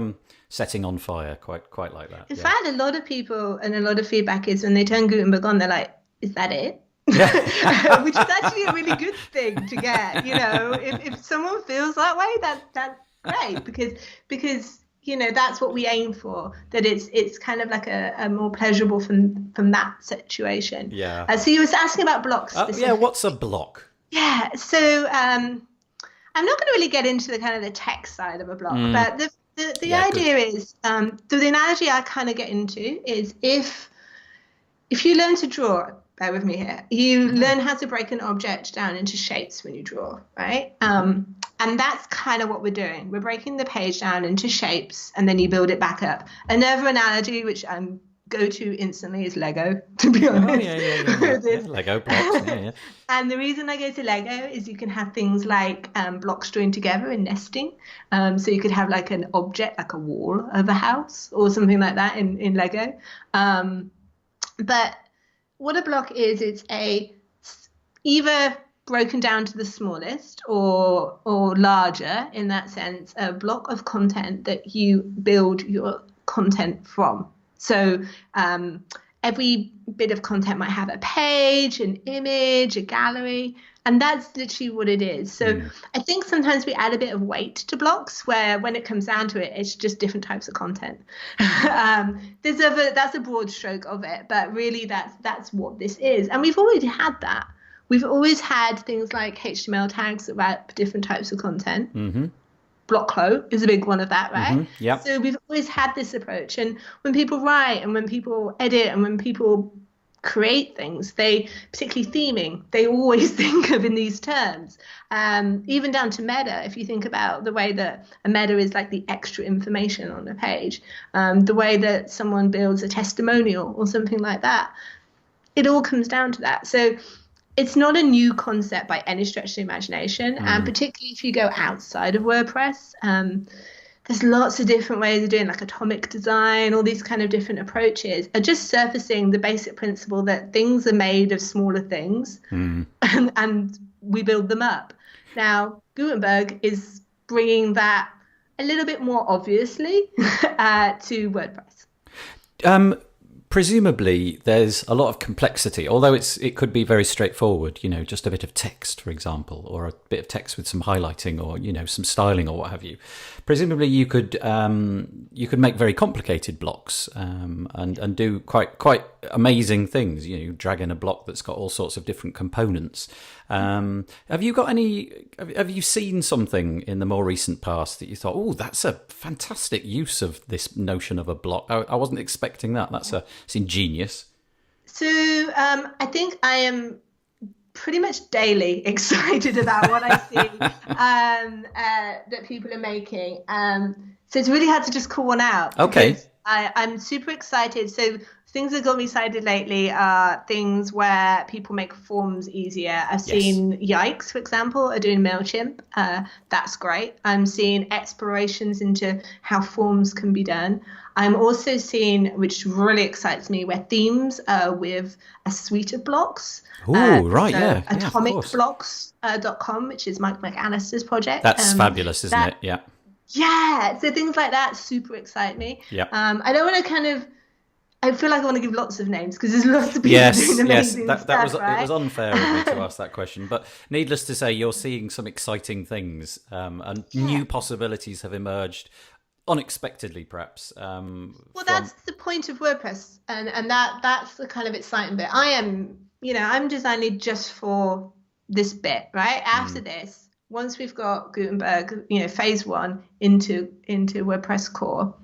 setting on fire quite like that. In fact, a lot of people, and a lot of feedback is when they turn Gutenberg on, they're like, "Is that it?" Yeah. Which is actually a really good thing to get. If someone feels that way, that's great, because that's what we aim for, that it's kind of like a more pleasurable from that situation. Yeah. So you were asking about blocks. Yeah, what's a block? Yeah. So I'm not going to really get into the kind of the tech side of a blog, but the Yeah, idea is the analogy I kind of get into is if you learn to draw, bear with me here, you learn how to break an object down into shapes when you draw, right? And that's kind of what we're doing. We're breaking the page down into shapes, and then you build it back up. Another analogy, which I'm go to instantly, is Lego, to be honest. Oh, yeah. Lego blocks, yeah. And the reason I go to Lego is you can have things like blocks joined together in nesting. So you could have like an object, like a wall of a house or something like that in Lego. But what a block is, it's either broken down to the smallest or larger, in that sense, a block of content that you build your content from. So every bit of content might have a page, an image, a gallery, and that's literally what it is. So I think sometimes we add a bit of weight to blocks where when it comes down to it, it's just different types of content. That's a broad stroke of it, but really that's what this is. And we've already had that. We've always had things like HTML tags about different types of content. Blocklo is a big one of that, right? Yeah. So we've always had this approach. And when people write and when people edit and when people create things, they, particularly theming, they always think of in these terms. Even down to meta, if you think about the way that a meta is like the extra information on a page, the way that someone builds a testimonial or something like that, it all comes down to that. So it's not a new concept by any stretch of the imagination, and particularly if you go outside of WordPress, there's lots of different ways of doing, like atomic design, all these kind of different approaches are just surfacing the basic principle that things are made of smaller things and we build them up. Now, Gutenberg is bringing that a little bit more obviously to WordPress. Presumably, there's a lot of complexity, although it could be very straightforward, just a bit of text, for example, or a bit of text with some highlighting or, some styling or what have you. Presumably, you could make very complicated blocks and do quite amazing things, drag in a block that's got all sorts of different components. Have you seen something in the more recent past that you thought, oh, that's a fantastic use of this notion of a block? I wasn't expecting that. It's ingenious. So I think I am pretty much daily excited about what I see that people are making. So it's really hard to just call one out. Okay. I'm super excited. So things that got me excited lately are things where people make forms easier. I've seen Yikes, for example, are doing MailChimp. That's great. I'm seeing explorations into how forms can be done. I'm also seeing, which really excites me, where themes with a suite of blocks. Atomicblocks.com, which is Mike McAllister's project. That's fabulous, isn't it? Yeah. Yeah. So things like that super excite me. Yeah. I don't want to I feel like I want to give lots of names because there's lots of people doing amazing stuff, right? It was unfair of me to ask that question, but needless to say, you're seeing some exciting things and new possibilities have emerged unexpectedly, perhaps. That's the point of WordPress, and that's the kind of exciting bit. I'm designing just for this bit, right? After this, once we've got Gutenberg, phase 1 into WordPress core,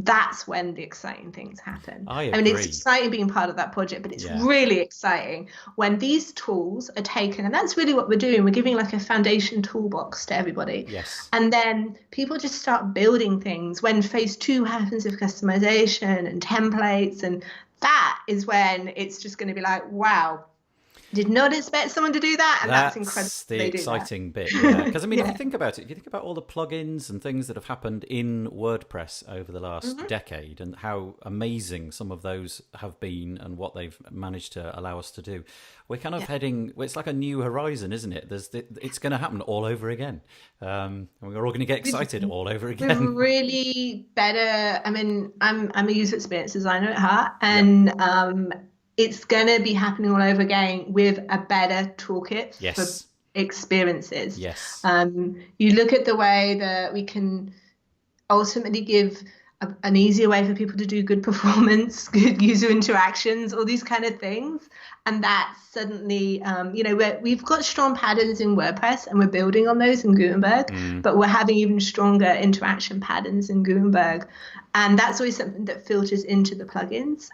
that's when the exciting things happen. I mean, it's exciting being part of that project, but it's really exciting when these tools are taken, and that's really what we're doing. We're giving like a foundation toolbox to everybody. Yes. And then people just start building things when phase 2 happens with customization and templates, and that is when it's just going to be like, wow, did not expect someone to do that, and that's incredible. That's the exciting bit, because if you think about it, if you think about all the plugins and things that have happened in WordPress over the last decade and how amazing some of those have been and what they've managed to allow us to do, we're kind of heading, it's like a new horizon, isn't it? It's going to happen all over again, and we're all going to get excited all over again. Really better. I mean, I'm a user experience designer at heart, and it's going to be happening all over again with a better toolkit for experiences. Yes. You look at the way that we can ultimately give an easier way for people to do good performance, good user interactions, all these kind of things. And that suddenly, we've got strong patterns in WordPress and we're building on those in Gutenberg, but we're having even stronger interaction patterns in Gutenberg. And that's always something that filters into the plugins.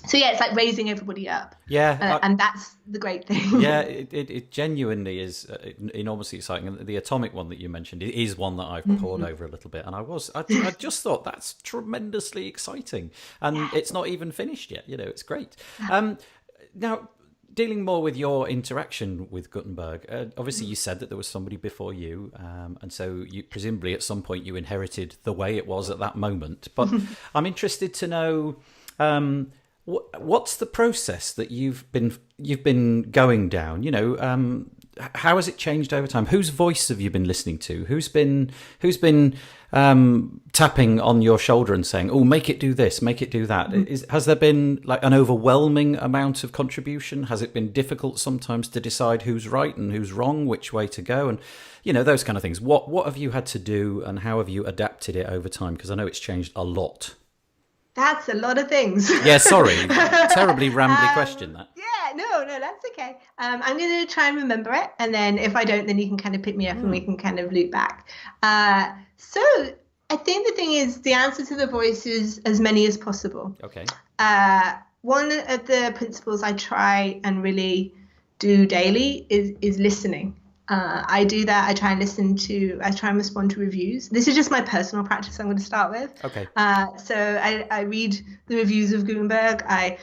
So yeah, it's like raising everybody up. Yeah, and that's the great thing. Yeah, it genuinely is enormously exciting. And the atomic one that you mentioned is one that I've pored over a little bit, and I just thought that's tremendously exciting, and it's not even finished yet. It's great. Now, dealing more with your interaction with Gutenberg, obviously you said that there was somebody before you, and so you presumably at some point you inherited the way it was at that moment. But I'm interested to know. What's the process that you've been going down? How has it changed over time? Whose voice have you been listening to? Who's been tapping on your shoulder and saying, "Oh, make it do this, make it do that"? Has there been like an overwhelming amount of contribution? Has it been difficult sometimes to decide who's right and who's wrong, which way to go, and those kind of things? What have you had to do, and how have you adapted it over time? Because I know it's changed a lot. That's a lot of things. Yeah, sorry. Terribly rambly question, that. Yeah, no, that's okay. I'm going to try and remember it. And then if I don't, then you can kind of pick me up and we can kind of loop back. So I think the thing is the answer to the voice is as many as possible. Okay. One of the principles I try and really do daily is listening. I do that. I try and respond to reviews. This is just my personal practice I'm going to start with. Okay. So I read the reviews of Gutenberg. I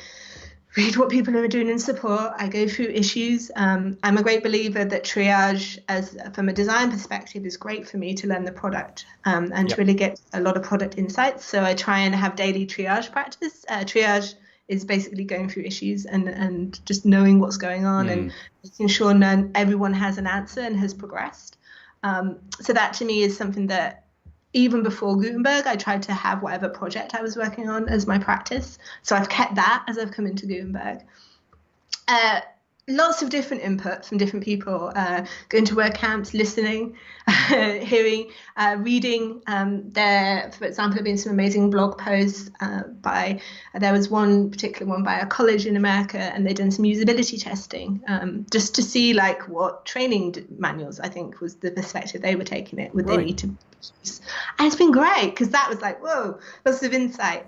read what people are doing in support. I go through issues. I'm a great believer that triage, from a design perspective, is great for me to learn the product and to really get a lot of product insights. So I try and have daily triage practice. Triage is basically going through issues and just knowing what's going on and making sure everyone has an answer and has progressed. So that to me is something that even before Gutenberg, I tried to have whatever project I was working on as my practice. So I've kept that as I've come into Gutenberg. Lots of different input from different people, going to WordCamps, listening, hearing, reading. There, for example, have been some amazing blog posts there was one particular one by a college in America, and they'd done some usability testing just to see like what training manuals, I think, was the perspective they were taking it. Would they need to use? And it's been great because that was like, whoa, lots of insight.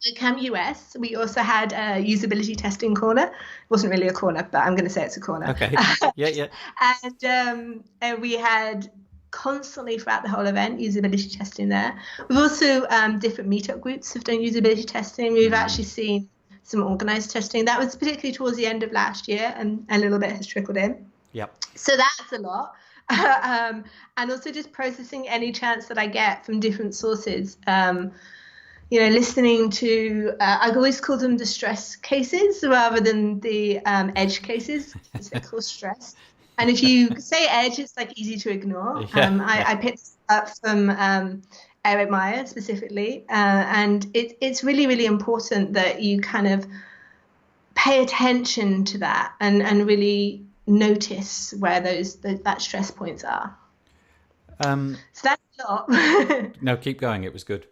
At Camp US, we also had a usability testing corner. It wasn't really a corner, but I'm going to say it's a corner. Okay. Yeah. And we had constantly throughout the whole event usability testing there. We've also different meetup groups have done usability testing. We've actually seen some organized testing. That was particularly towards the end of last year, and a little bit has trickled in. Yep. So that's a lot. And also just processing any chance that I get from different sources. Listening to, I always call them the stress cases rather than the edge cases, because they're called stress. And if you say edge, it's like easy to ignore. I picked this up from Eric Meyer specifically. And it's really, really important that you kind of pay attention to that and really notice where that stress points are. So that's a lot. No, keep going. It was good.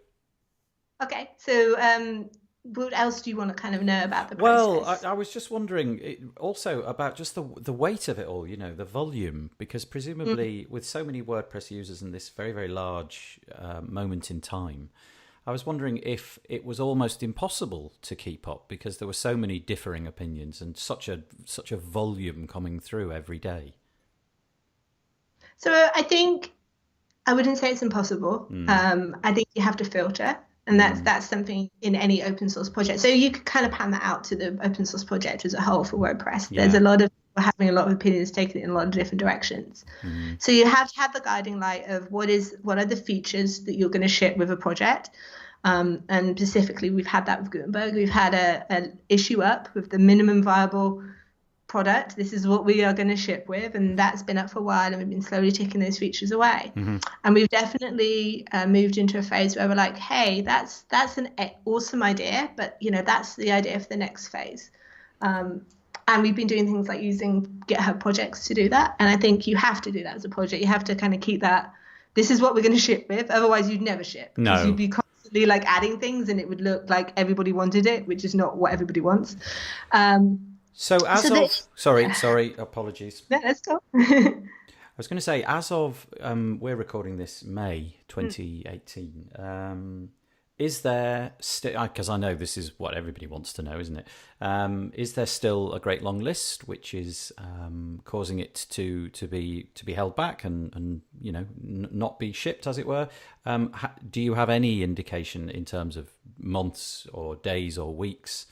Okay, so what else do you want to kind of know about the process? Well, I was just wondering also about just the weight of it all, the volume, because presumably with so many WordPress users in this very, very large moment in time, I was wondering if it was almost impossible to keep up because there were so many differing opinions and such a volume coming through every day. So I think I wouldn't say it's impossible. I think you have to filter. And that's something in any open source project. So you could kind of pan that out to the open source project as a whole for WordPress. Yeah. There's a lot of people having a lot of opinions, taking it in a lot of different directions. So you have to have the guiding light of what are the features that you're going to ship with a project. And specifically, we've had that with Gutenberg. We've had an issue up with the minimum viable product. This is what we are going to ship with, and that's been up for a while, and we've been slowly taking those features away. And we've definitely moved into a phase where we're like, hey, that's an awesome idea, but that's the idea for the next phase. And we've been doing things like using GitHub projects to do that, and I think you have to do that as a project. You have to kind of keep that this is what we're going to ship with. Otherwise, you'd never ship. No. Because you'd be constantly like adding things and it would look like everybody wanted it, which is not what everybody wants. Sorry, apologies. No, let's go. I was going to say, as of we're recording this May 2018. Is there still, because I know this is what everybody wants to know, isn't it? Is there still a great long list which is causing it to be held back and not be shipped, as it were? Do you have any indication in terms of months or days or weeks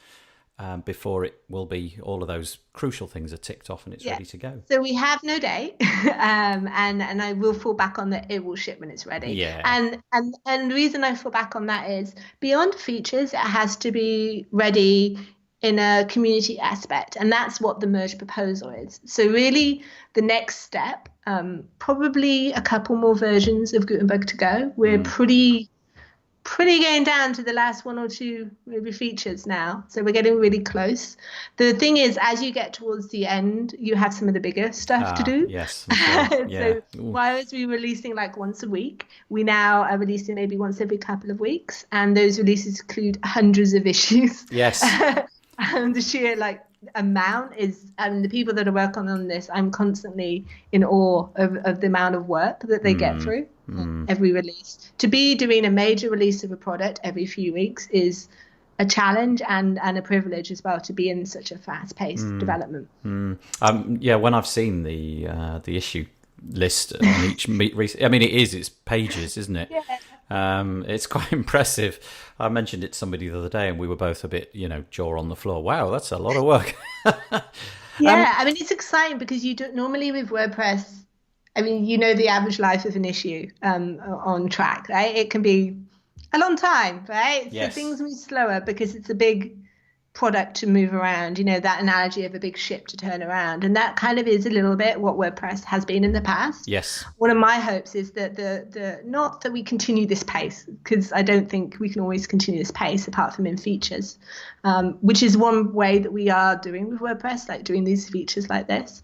before it will be all of those crucial things are ticked off and it's ready to go? So we have no date, and I will fall back on that it will ship when it's ready. Yeah. And the reason I fall back on that is beyond features, it has to be ready in a community aspect, and that's what the merge proposal is. So really, the next step, probably a couple more versions of Gutenberg to go. We're pretty going down to the last one or two maybe features now, so we're getting really close. The thing is, as you get towards the end, you have some of the bigger stuff to do. Yes, sure. Yeah. So whereas we were releasing like once a week, we now are releasing maybe once every couple of weeks, and those releases include hundreds of issues. Yes. And the sheer amount is, the people that are working on this, I'm constantly in awe of the amount of work that they get through every release. To be doing a major release of a product every few weeks is a challenge and a privilege as well, to be in such a fast-paced development. When I've seen the issue list on each it's pages, isn't it? Yeah. It's quite impressive. I mentioned it to somebody the other day and we were both a bit, jaw on the floor. Wow, that's a lot of work. It's exciting because you don't normally with WordPress, the average life of an issue on track, right? It can be a long time, right? Yes. So things move slower because it's a big product to move around, that analogy of a big ship to turn around. And that kind of is a little bit what WordPress has been in the past. Yes. One of my hopes is that the not that we continue this pace, because I don't think we can always continue this pace apart from in features, which is one way that we are doing with WordPress, like doing these features like this.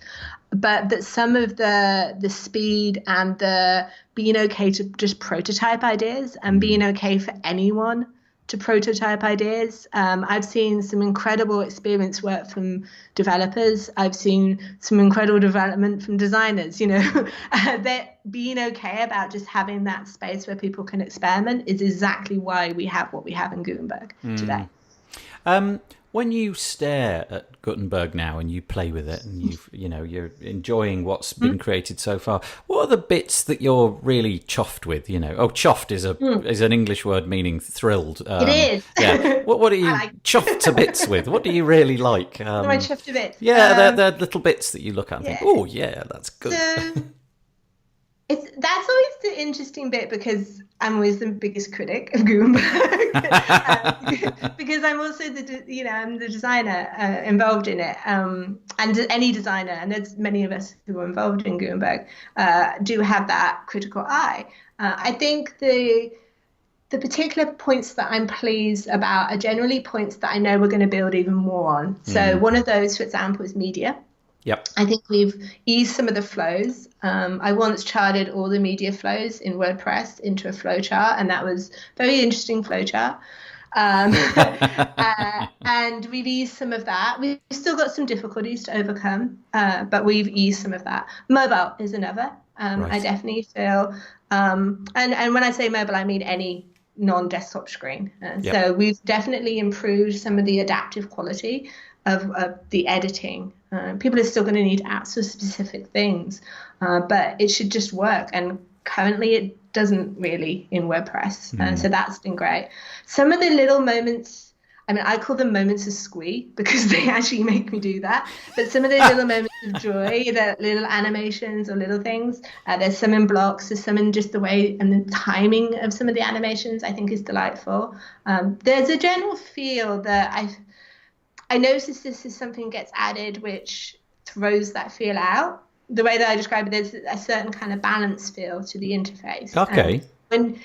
But that some of the speed and the being okay to just prototype ideas and being okay for anyone to prototype ideas. I've seen some incredible experience work from developers. I've seen some incredible development from designers. That being okay about just having that space where people can experiment is exactly why we have what we have in Gutenberg today. When you stare at Gutenberg now and you play with it and you're enjoying what's been created so far, what are the bits that you're really chuffed with? Chuffed is an English word meaning thrilled. It is. Yeah. What are you chuffed to bits with? What do you really like? What am I chuffed to bits? Yeah, they're little bits that you look at and think, oh yeah, that's good. So, that's always the interesting bit because I'm always the biggest critic of Gutenberg because I'm also I'm the designer involved in it, and any designer, and there's many of us who are involved in Gutenberg, do have that critical eye. I think the particular points that I'm pleased about are generally points that I know we're going to build even more on. So one of those, for example, is media. Yep. I think we've eased some of the flows. I once charted all the media flows in WordPress into a flow chart, and that was a very interesting flow chart. And we've eased some of that. We've still got some difficulties to overcome, but we've eased some of that. Mobile is another. Right. I definitely feel, and when I say mobile, I mean any non-desktop screen. So we've definitely improved some of the adaptive quality of the editing. People are still going to need apps for specific things, but it should just work. And currently it doesn't really in WordPress. So that's been great. Some of the little moments, I call them moments of squee because they actually make me do that. But some of those little moments of joy, the little animations or little things, there's some in blocks, there's some in just the way and the timing of some of the animations I think is delightful. There's a general feel that I notice this is something gets added which throws that feel out. The way that I describe it, there's a certain kind of balance feel to the interface. Okay. And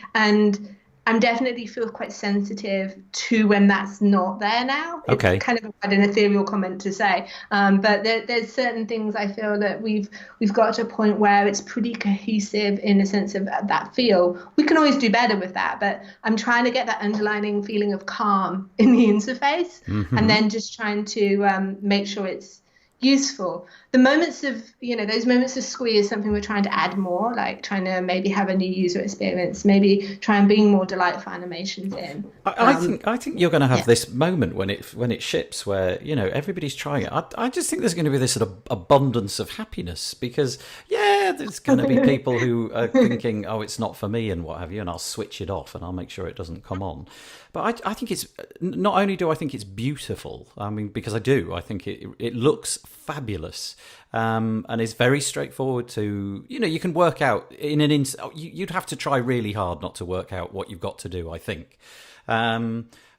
I'm definitely feel quite sensitive to when that's not there now. Okay. It's kind of quite an ethereal comment to say, but there's certain things I feel that we've got to a point where it's pretty cohesive in the sense of that feel. We can always do better with that, but I'm trying to get that underlining feeling of calm in the interface, and then just trying to make sure it's useful. The moments of, those moments of squeeze is something we're trying to add more, like trying to maybe have a new user experience, maybe try and bring more delightful animations in. I think you're going to have this moment when it ships where, everybody's trying it. I just think there's going to be this sort of abundance of happiness because, there's going to be people who are thinking, oh, it's not for me and what have you, and I'll switch it off and I'll make sure it doesn't come on. But I think it's, not only do I think it's beautiful, I mean, because I do, I think it looks fabulous, and is very straightforward to, you can work out in an you'd have to try really hard not to work out what you've got to do, I think.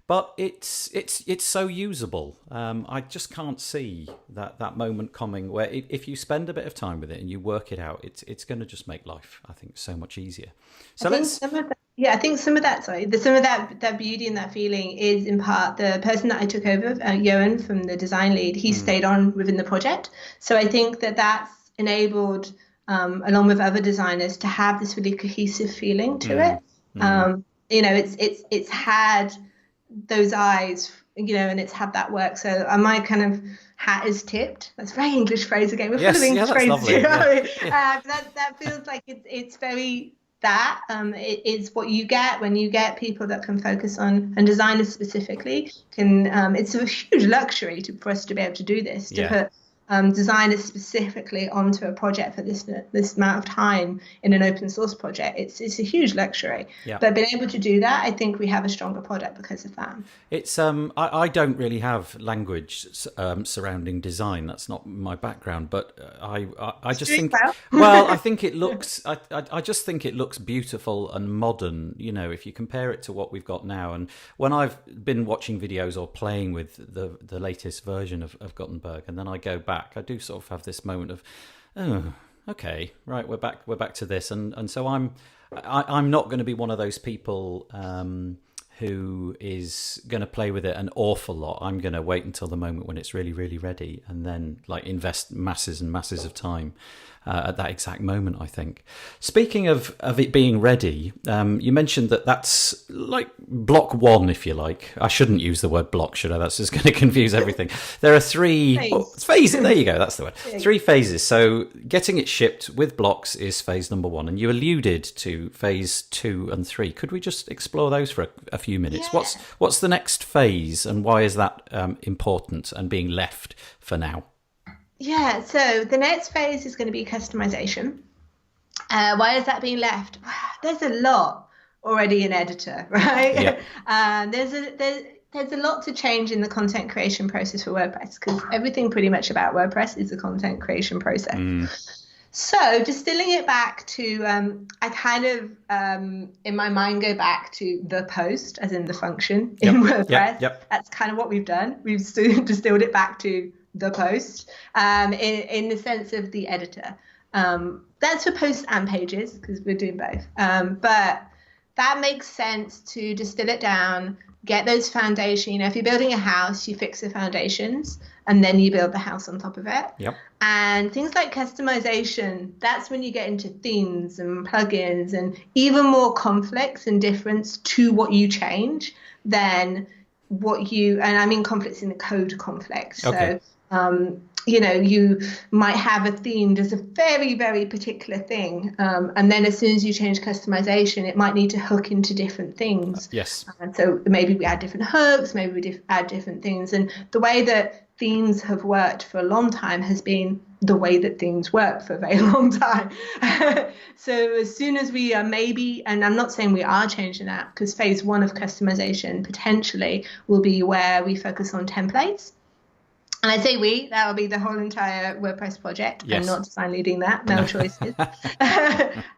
But it's so usable. I just can't see that moment coming where if you spend a bit of time with it and you work it out, it's going to just make life, I think, so much easier. So I think some of that beauty and that feeling is in part the person that I took over, Johan from the design lead. He stayed on within the project, so I think that's enabled, along with other designers, to have this really cohesive feeling to it. It's had those eyes, and it's had that work. So my kind of hat is tipped. That's a very English phrase again. We're full of English phrases. That feels like it's very that. It is what you get when you get people that can focus on, and designers specifically can. It's a huge luxury for us to be able to do this. To put designers specifically onto a project for this amount of time in an open source project, it's a huge luxury. But being able to do that, I think we have a stronger product because of that. It's I don't really have language surrounding design. That's not my background, but I just think I think it looks I just think it looks beautiful and modern, if you compare it to what we've got now. And when I've been watching videos or playing with the latest version of Gutenberg, and then I go back, I do sort of have this moment of, oh, okay, right, we're back to this, and so I'm not going to be one of those people who is going to play with it an awful lot. I'm going to wait until the moment when it's really, really ready, and then invest masses and masses of time at that exact moment, I think. Speaking of it being ready, you mentioned that's like block one, if you like. I shouldn't use the word block, should I? That's just going to confuse everything. There are three phases. There you go. That's the word. 3 phases. So getting it shipped with blocks is phase number 1, and you alluded to phase 2 and 3. Could we just explore those for a few minutes? Yeah. What's the next phase, and why is that important and being left for now? Yeah, so the next phase is going to be customization. Why is that being left? There's a lot already in editor, right? Yeah. There's a lot to change in the content creation process for WordPress, because everything pretty much about WordPress is the content creation process. So distilling it back to, I kind of, in my mind, go back to the post, as in the function in WordPress. Yep. That's kind of what we've done. We've distilled it back to the post, in the sense of the editor. That's for posts and pages, because we're doing both. But that makes sense to distill it down, get those foundations. If you're building a house, you fix the foundations, and then you build the house on top of it. Yep. And things like customization, that's when you get into themes and plugins and even more conflicts and difference to what you change than what you, and I mean conflicts in the code conflict. Okay. So, you might have a theme, does a very, very particular thing. And then as soon as you change customization, it might need to hook into different things. Yes. And so maybe we add different hooks, maybe we add different things. And the way that themes have worked for a long time has been the way that themes work for a very long time. So as soon as we are maybe, and I'm not saying we are changing that, because phase 1 of customization potentially will be where we focus on templates. And I say that will be the whole entire WordPress project. Yes. I'm not design leading that, no choices.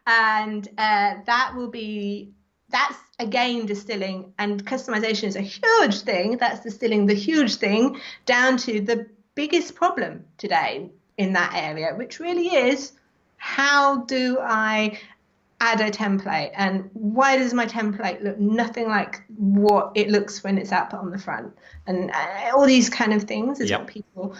And that's again distilling, and customization is a huge thing. That's distilling the huge thing down to the biggest problem today in that area, which really is, how do I add a template, and why does my template look nothing like what it looks when it's output on the front, and all these kind of things is what people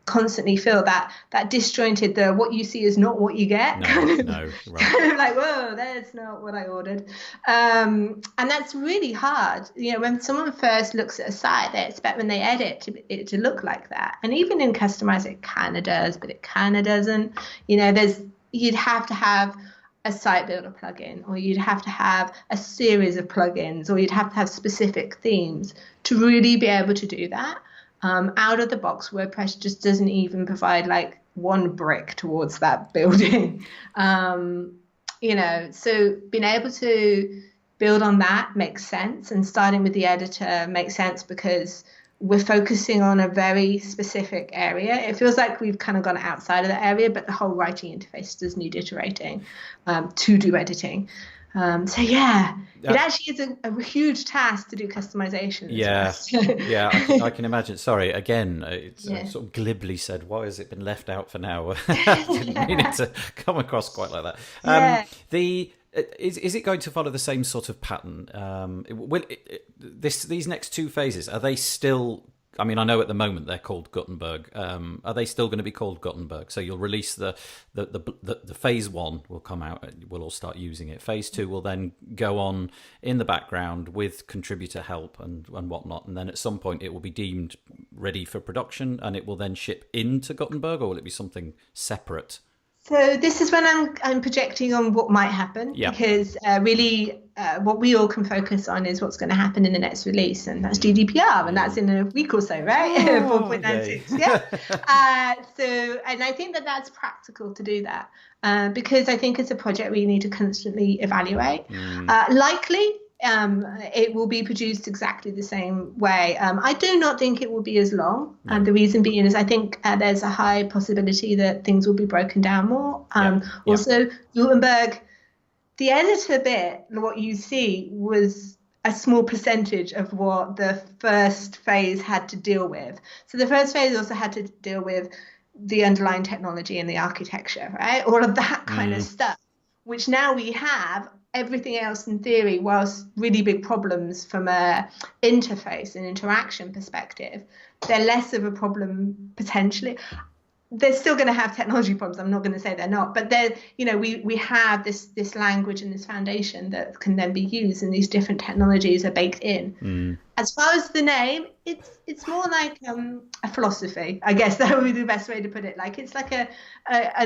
constantly feel, that disjointed, the what you see is not what you get, kind of like, whoa, that's not what I ordered, and that's really hard. When someone first looks at a site, they expect when they edit it to look like that, and even in Customize it kind of does, but it kind of doesn't. You'd have to have a site builder plugin, or you'd have to have a series of plugins, or you'd have to have specific themes to really be able to do that. Out of the box, WordPress just doesn't even provide like one brick towards that building. So being able to build on that makes sense, and starting with the editor makes sense because we're focusing on a very specific area. It feels like we've kind of gone outside of that area, but the whole writing interface does need iterating to do editing. It actually is a huge task to do customization. I can imagine. Sorry, again, it's sort of glibly said, why has it been left out for now? I didn't mean it to come across quite like that. Is it going to follow the same sort of pattern? These next two phases, are they still? I mean, I know at the moment they're called Gutenberg. Are they still going to be called Gutenberg? So you'll release the phase 1 will come out. We'll all start using it. Phase 2 will then go on in the background with contributor help and whatnot. And then at some point it will be deemed ready for production, and it will then ship into Gutenberg, or will it be something separate? So this is when I'm projecting on what might happen, because really what we all can focus on is what's going to happen in the next release, and that's GDPR, and that's in a week or so, right? 4.96. And I think that that's practical to do that, because I think it's a project we need to constantly evaluate. Likely, it will be produced exactly the same way. I do not think it will be as long. And the reason being is I think there's a high possibility that things will be broken down more. Also, Gutenberg, the editor bit, what you see was a small percentage of what the first phase had to deal with. So the first phase also had to deal with the underlying technology and the architecture, right? All of that kind of stuff, which now we have. Everything else in theory, whilst really big problems from a interface and interaction perspective, they're less of a problem potentially. They're still going to have technology problems. I'm not going to say they're not, but they're, we have this language and this foundation that can then be used, and these different technologies are baked in. As far as the name, it's more like a philosophy, I guess. That would be the best way to put it. Like it's like an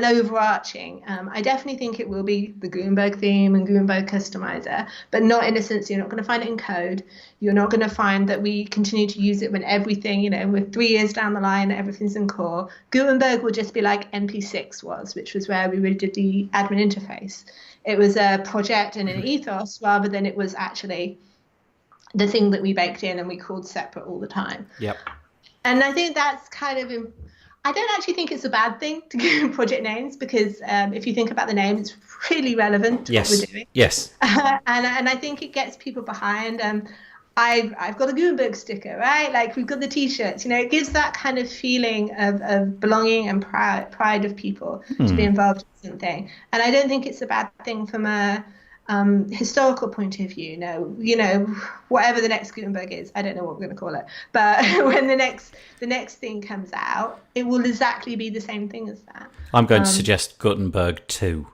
overarching. I definitely think it will be the Gutenberg theme and Gutenberg customizer, but not in a sense you're not going to find it in code. You're not going to find that we continue to use it when everything, we're 3 years down the line, everything's in core. Gutenberg will just be like MP6 was, which was where we really did the admin interface. It was a project and an ethos rather than it was actually the thing that we baked in and we called separate all the time. And I think that's kind of, I don't actually think it's a bad thing to give project names, because if you think about the name, it's really relevant to what we're doing. And I think it gets people behind. I've got a Gutenberg sticker, right? Like we've got the t-shirts, it gives that kind of feeling of belonging and pride of people to be involved in something. And I don't think it's a bad thing from a historical point of view. Whatever the next Gutenberg is, I don't know what we're going to call it, but when the next thing comes out, it will exactly be the same thing as that. I'm going to suggest Gutenberg 2.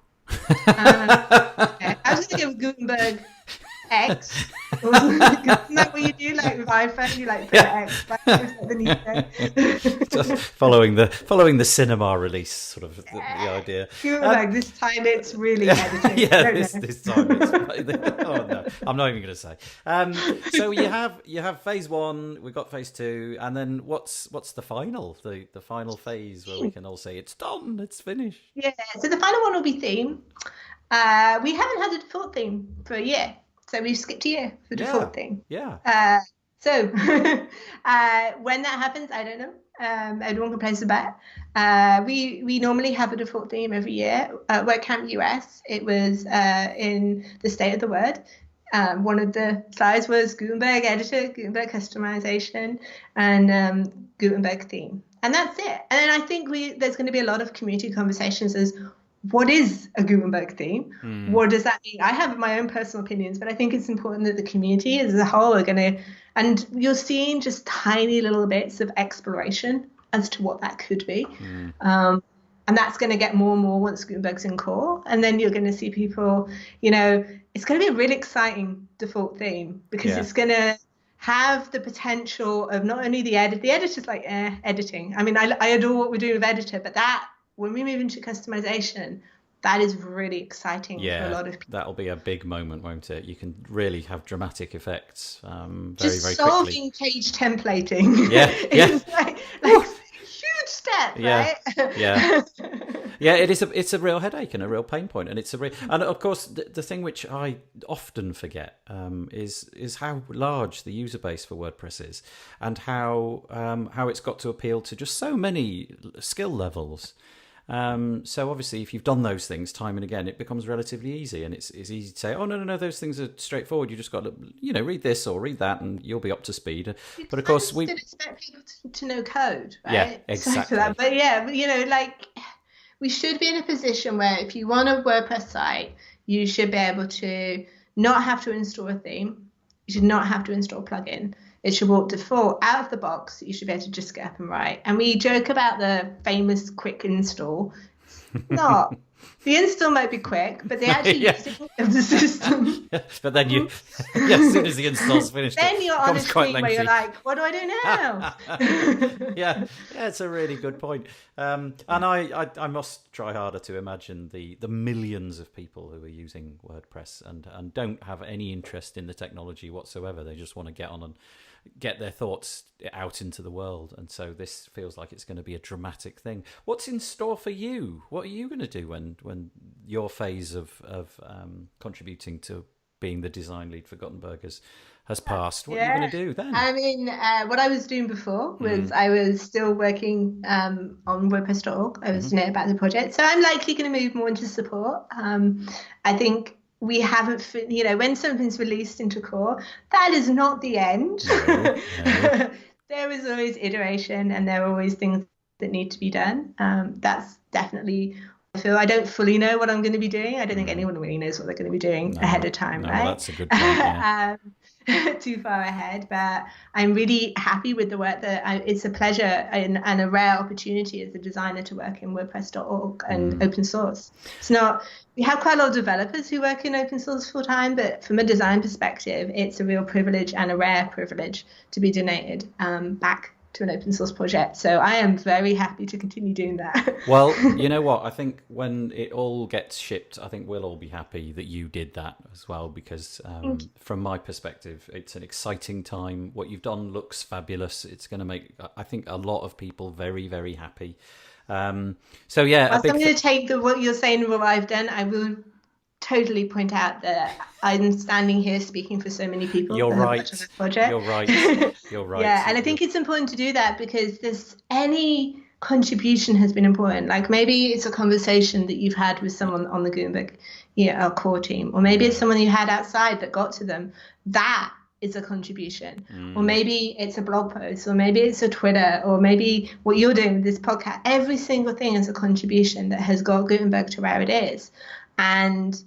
I was going to go with Gutenberg X. Isn't that what you do? Like with iPhone, you like put X back underneath. Just following the cinema release, sort of the idea. Gutenberg, this time it's really editing. This time it's. Oh no, I'm not even going to say. So you have phase 1, we've got phase 2, and then what's the final final phase where we can all say it's done, it's finished. So the final one will be theme. We haven't had a default theme for a year. So we've skipped a year for default thing. So when that happens, I don't know. Everyone can place a bet. We normally have a default theme every year. At WordCamp US, it was in the State of the Word. One of the slides was Gutenberg editor, Gutenberg customization, and Gutenberg theme. And that's it. And then I think there's going to be a lot of community conversations as what is a Gutenberg theme? What does that mean? I have my own personal opinions, but I think it's important that the community as a whole are going to, and you're seeing just tiny little bits of exploration as to what that could be. And that's going to get more and more once Gutenberg's in core. And then you're going to see people, it's going to be a really exciting default theme because it's going to have the potential of not only the editor's like editing. I mean, I adore what we're doing with editor, but that when we move into customization, that is really exciting for a lot of people. That'll be a big moment, won't it? You can really have dramatic effects Just very solving quickly. page templating. Yeah. Is like huge step, right? Yeah, it's a real headache and a real pain point, and and of course the thing which I often forget is how large the user base for WordPress is, and how it's got to appeal to just so many skill levels. So obviously, if you've done those things time and again, it becomes relatively easy, and it's easy to say, oh no, those things are straightforward. You just got to read this or read that, and you'll be up to speed. But of course, we still expect people to know code, right? Yeah, exactly. But we should be in a position where if you want a WordPress site, you should be able to not have to install a theme. You should not have to install a plugin. It should walk default out of the box. You should be able to just get up and write. And we joke about the famous quick install. It's not. The install might be quick, but the actual using of the system. But then as soon as the install's finished, then you're on a screen where lengthy. you're like, what do I do now? yeah, it's a really good point. And I must try harder to imagine the millions of people who are using WordPress and don't have any interest in the technology whatsoever. They just want to get on and get their thoughts out into the world, and so this feels like it's going to be a dramatic thing. What's in store for you? What are you going to do when your phase of contributing to being the design lead for Gutenberg has passed? What are you going to do then? I mean, what I was doing before was I was still working on WordPress.org. I was doing it about the project, so I'm likely going to move more into support. I think we haven't, when something's released into core, that is not the end. No. There is always iteration, and there are always things that need to be done. That's definitely, I feel I don't fully know what I'm going to be doing. I don't think anyone really knows what they're going to be doing ahead of time, right? That's a good point, yeah. Too far ahead, but I'm really happy with the work it's a pleasure and a rare opportunity as a designer to work in WordPress.org and open source. We have quite a lot of developers who work in open source full time, but from a design perspective, it's a real privilege and a rare privilege to be donated back to an open source project. So I am very happy to continue doing that. Well, you know what? I think when it all gets shipped, I think we'll all be happy that you did that as well, because from my perspective, it's an exciting time. What you've done looks fabulous. It's going to make, I think, a lot of people very, very happy. So yeah, I'm going to take what you're saying and what I've done. I will totally point out that I'm standing here speaking for so many people. You're right. On this project. You're right. You're right. Yeah, and I think it's important to do that because any contribution has been important. Like maybe it's a conversation that you've had with someone on the Gutenberg, our core team, or maybe it's someone you had outside that got to them. That is a contribution. Or maybe it's a blog post, or maybe it's a Twitter, or maybe what you're doing with this podcast. Every single thing is a contribution that has got Gutenberg to where it is. And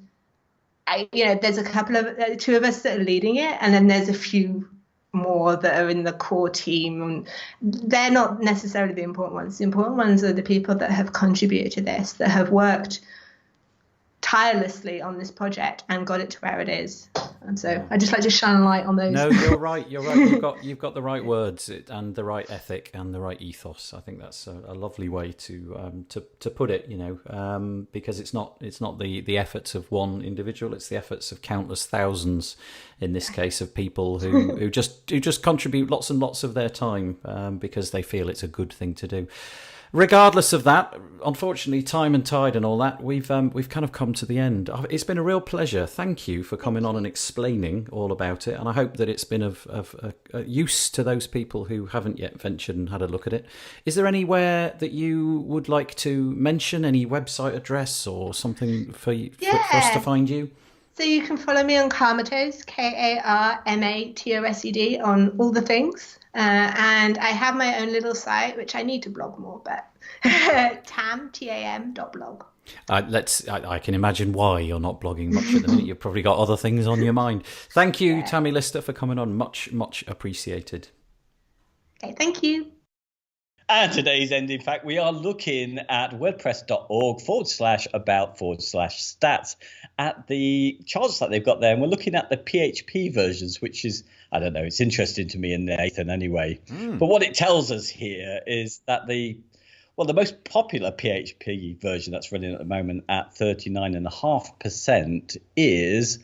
there's a couple of two of us that are leading it, and then there's a few more that are in the core team, and they're not necessarily the important ones. The important ones are the people that have contributed to this, that have worked tirelessly on this project and got it to where it is. And so I just like to shine a light on those. No, you're right. You've got the right words and the right ethic and the right ethos. I think that's a lovely way to put it. Because it's not the efforts of one individual. It's the efforts of countless thousands, in this case, of people who just contribute lots and lots of their time because they feel it's a good thing to do. Regardless of that, unfortunately, time and tide and all that, we've kind of come to the end. It's been a real pleasure. Thank you for coming on and explaining all about it, and I hope that it's been of use to those people who haven't yet ventured and had a look at it. Is there anywhere that you would like to mention, any website address or something for us to find you? So you can follow me on Karmatos, KARMATOSED, on all the things. And I have my own little site, which I need to blog more, but tam.blog. I can imagine why you're not blogging much at the minute. You've probably got other things on your mind. Thank you, Tammie Lister, for coming on. Much, much appreciated. Okay, thank you. And today's end, in fact, we are looking at wordpress.org/about/stats at the charts that they've got there. And we're looking at the PHP versions, which is, I don't know, it's interesting to me and Nathan anyway. But what it tells us here is that the most popular PHP version that's running at the moment at 39.5% is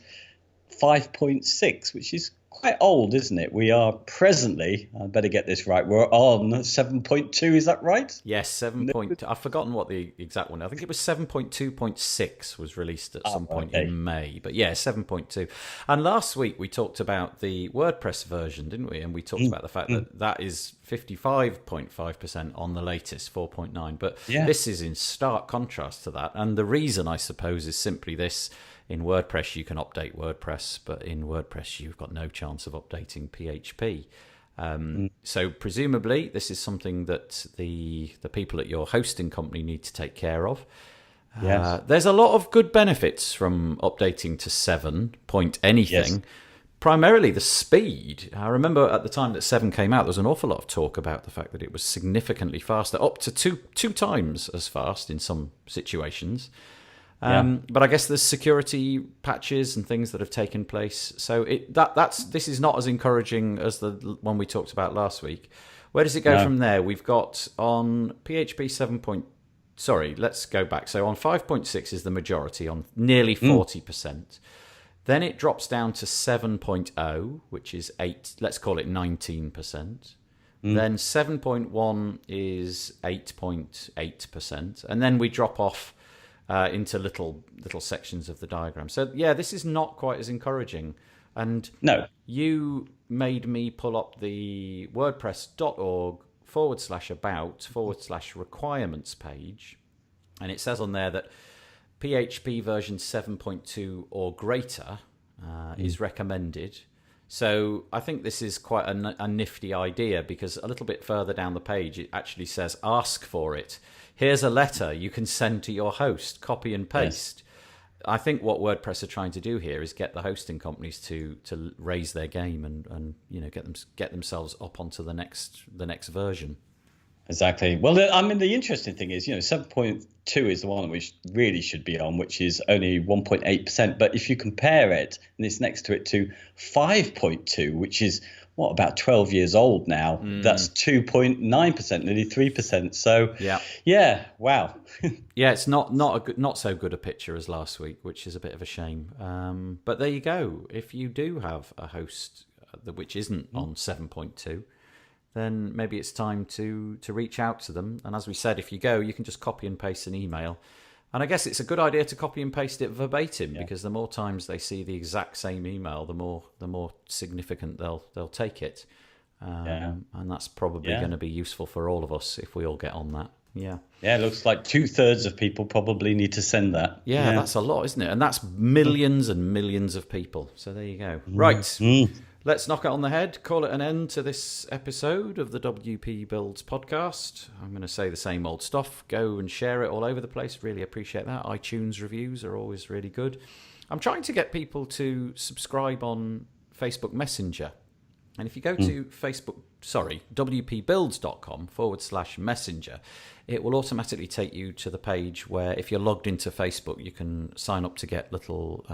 5.6, which is quite old, isn't it? We are presently, I better get this right, we're on 7.2, is that right? Yes, 7. I've forgotten what the exact one. I think it was 7.2.6 was released at some point in May. But yeah, 7.2. And last week we talked about the WordPress version, didn't we? And we talked about the fact that that is 55.5% on the latest 4.9. But this is in stark contrast to that. And the reason, I suppose, is simply this. In WordPress, you can update WordPress, but in WordPress, you've got no chance of updating PHP. So presumably, this is something that the people at your hosting company need to take care of. There's a lot of good benefits from updating to 7 point anything. Primarily the speed. I remember at the time that 7 came out, there was an awful lot of talk about the fact that it was significantly faster, up to two times as fast in some situations. But I guess there's security patches and things that have taken place. So this is not as encouraging as the one we talked about last week. Where does it go from there? We've got on PHP 7. Let's go back. So on 5.6 is the majority, on nearly 40%. Then it drops down to 7.0, which is 8. Let's call it 19%. Then 7.1 is 8.8%, and then we drop off into little sections of the diagram. So yeah, this is not quite as encouraging. And you made me pull up the wordpress.org/about/requirements page, and it says on there that PHP version 7.2 or greater is recommended. So I think this is quite a nifty idea, because a little bit further down the page it actually says ask for it. Here's a letter you can send to your host, copy and paste. I think what WordPress are trying to do here is get the hosting companies to raise their game and get themselves up onto the next version. Exactly. Well, I mean, the interesting thing is, 7.2 is the one which really should be on, which is only 1.8%. But if you compare it, and it's next to it, to 5.2, which is about 12 years old now, that's 2.9%, nearly 3%. So wow. Yeah, it's not so good a picture as last week, which is a bit of a shame. But there you go. If you do have a host which isn't on 7.2, then maybe it's time to reach out to them. And as we said, if you go, you can just copy and paste an email. And I guess it's a good idea to copy and paste it verbatim, because the more times they see the exact same email, the more significant they'll take it. And that's probably going to be useful for all of us if we all get on that. Yeah, it looks like 2/3 of people probably need to send that. Yeah, that's a lot, isn't it? And that's millions and millions of people. So there you go. Right. Let's knock it on the head, call it an end to this episode of the WP Builds podcast. I'm going to say the same old stuff. Go and share it all over the place. Really appreciate that. iTunes reviews are always really good. I'm trying to get people to subscribe on Facebook Messenger. And if you go to wpbuilds.com/messenger, it will automatically take you to the page where, if you're logged into Facebook, you can sign up to get little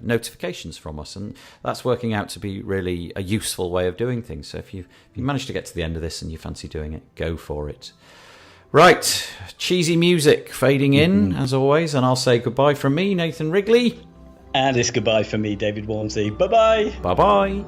notifications from us. And that's working out to be really a useful way of doing things. So if you manage to get to the end of this and you fancy doing it, go for it. Right, cheesy music fading in, as always. And I'll say goodbye from me, Nathan Wrigley. And it's goodbye from me, David Walmsley. Bye-bye. Bye-bye.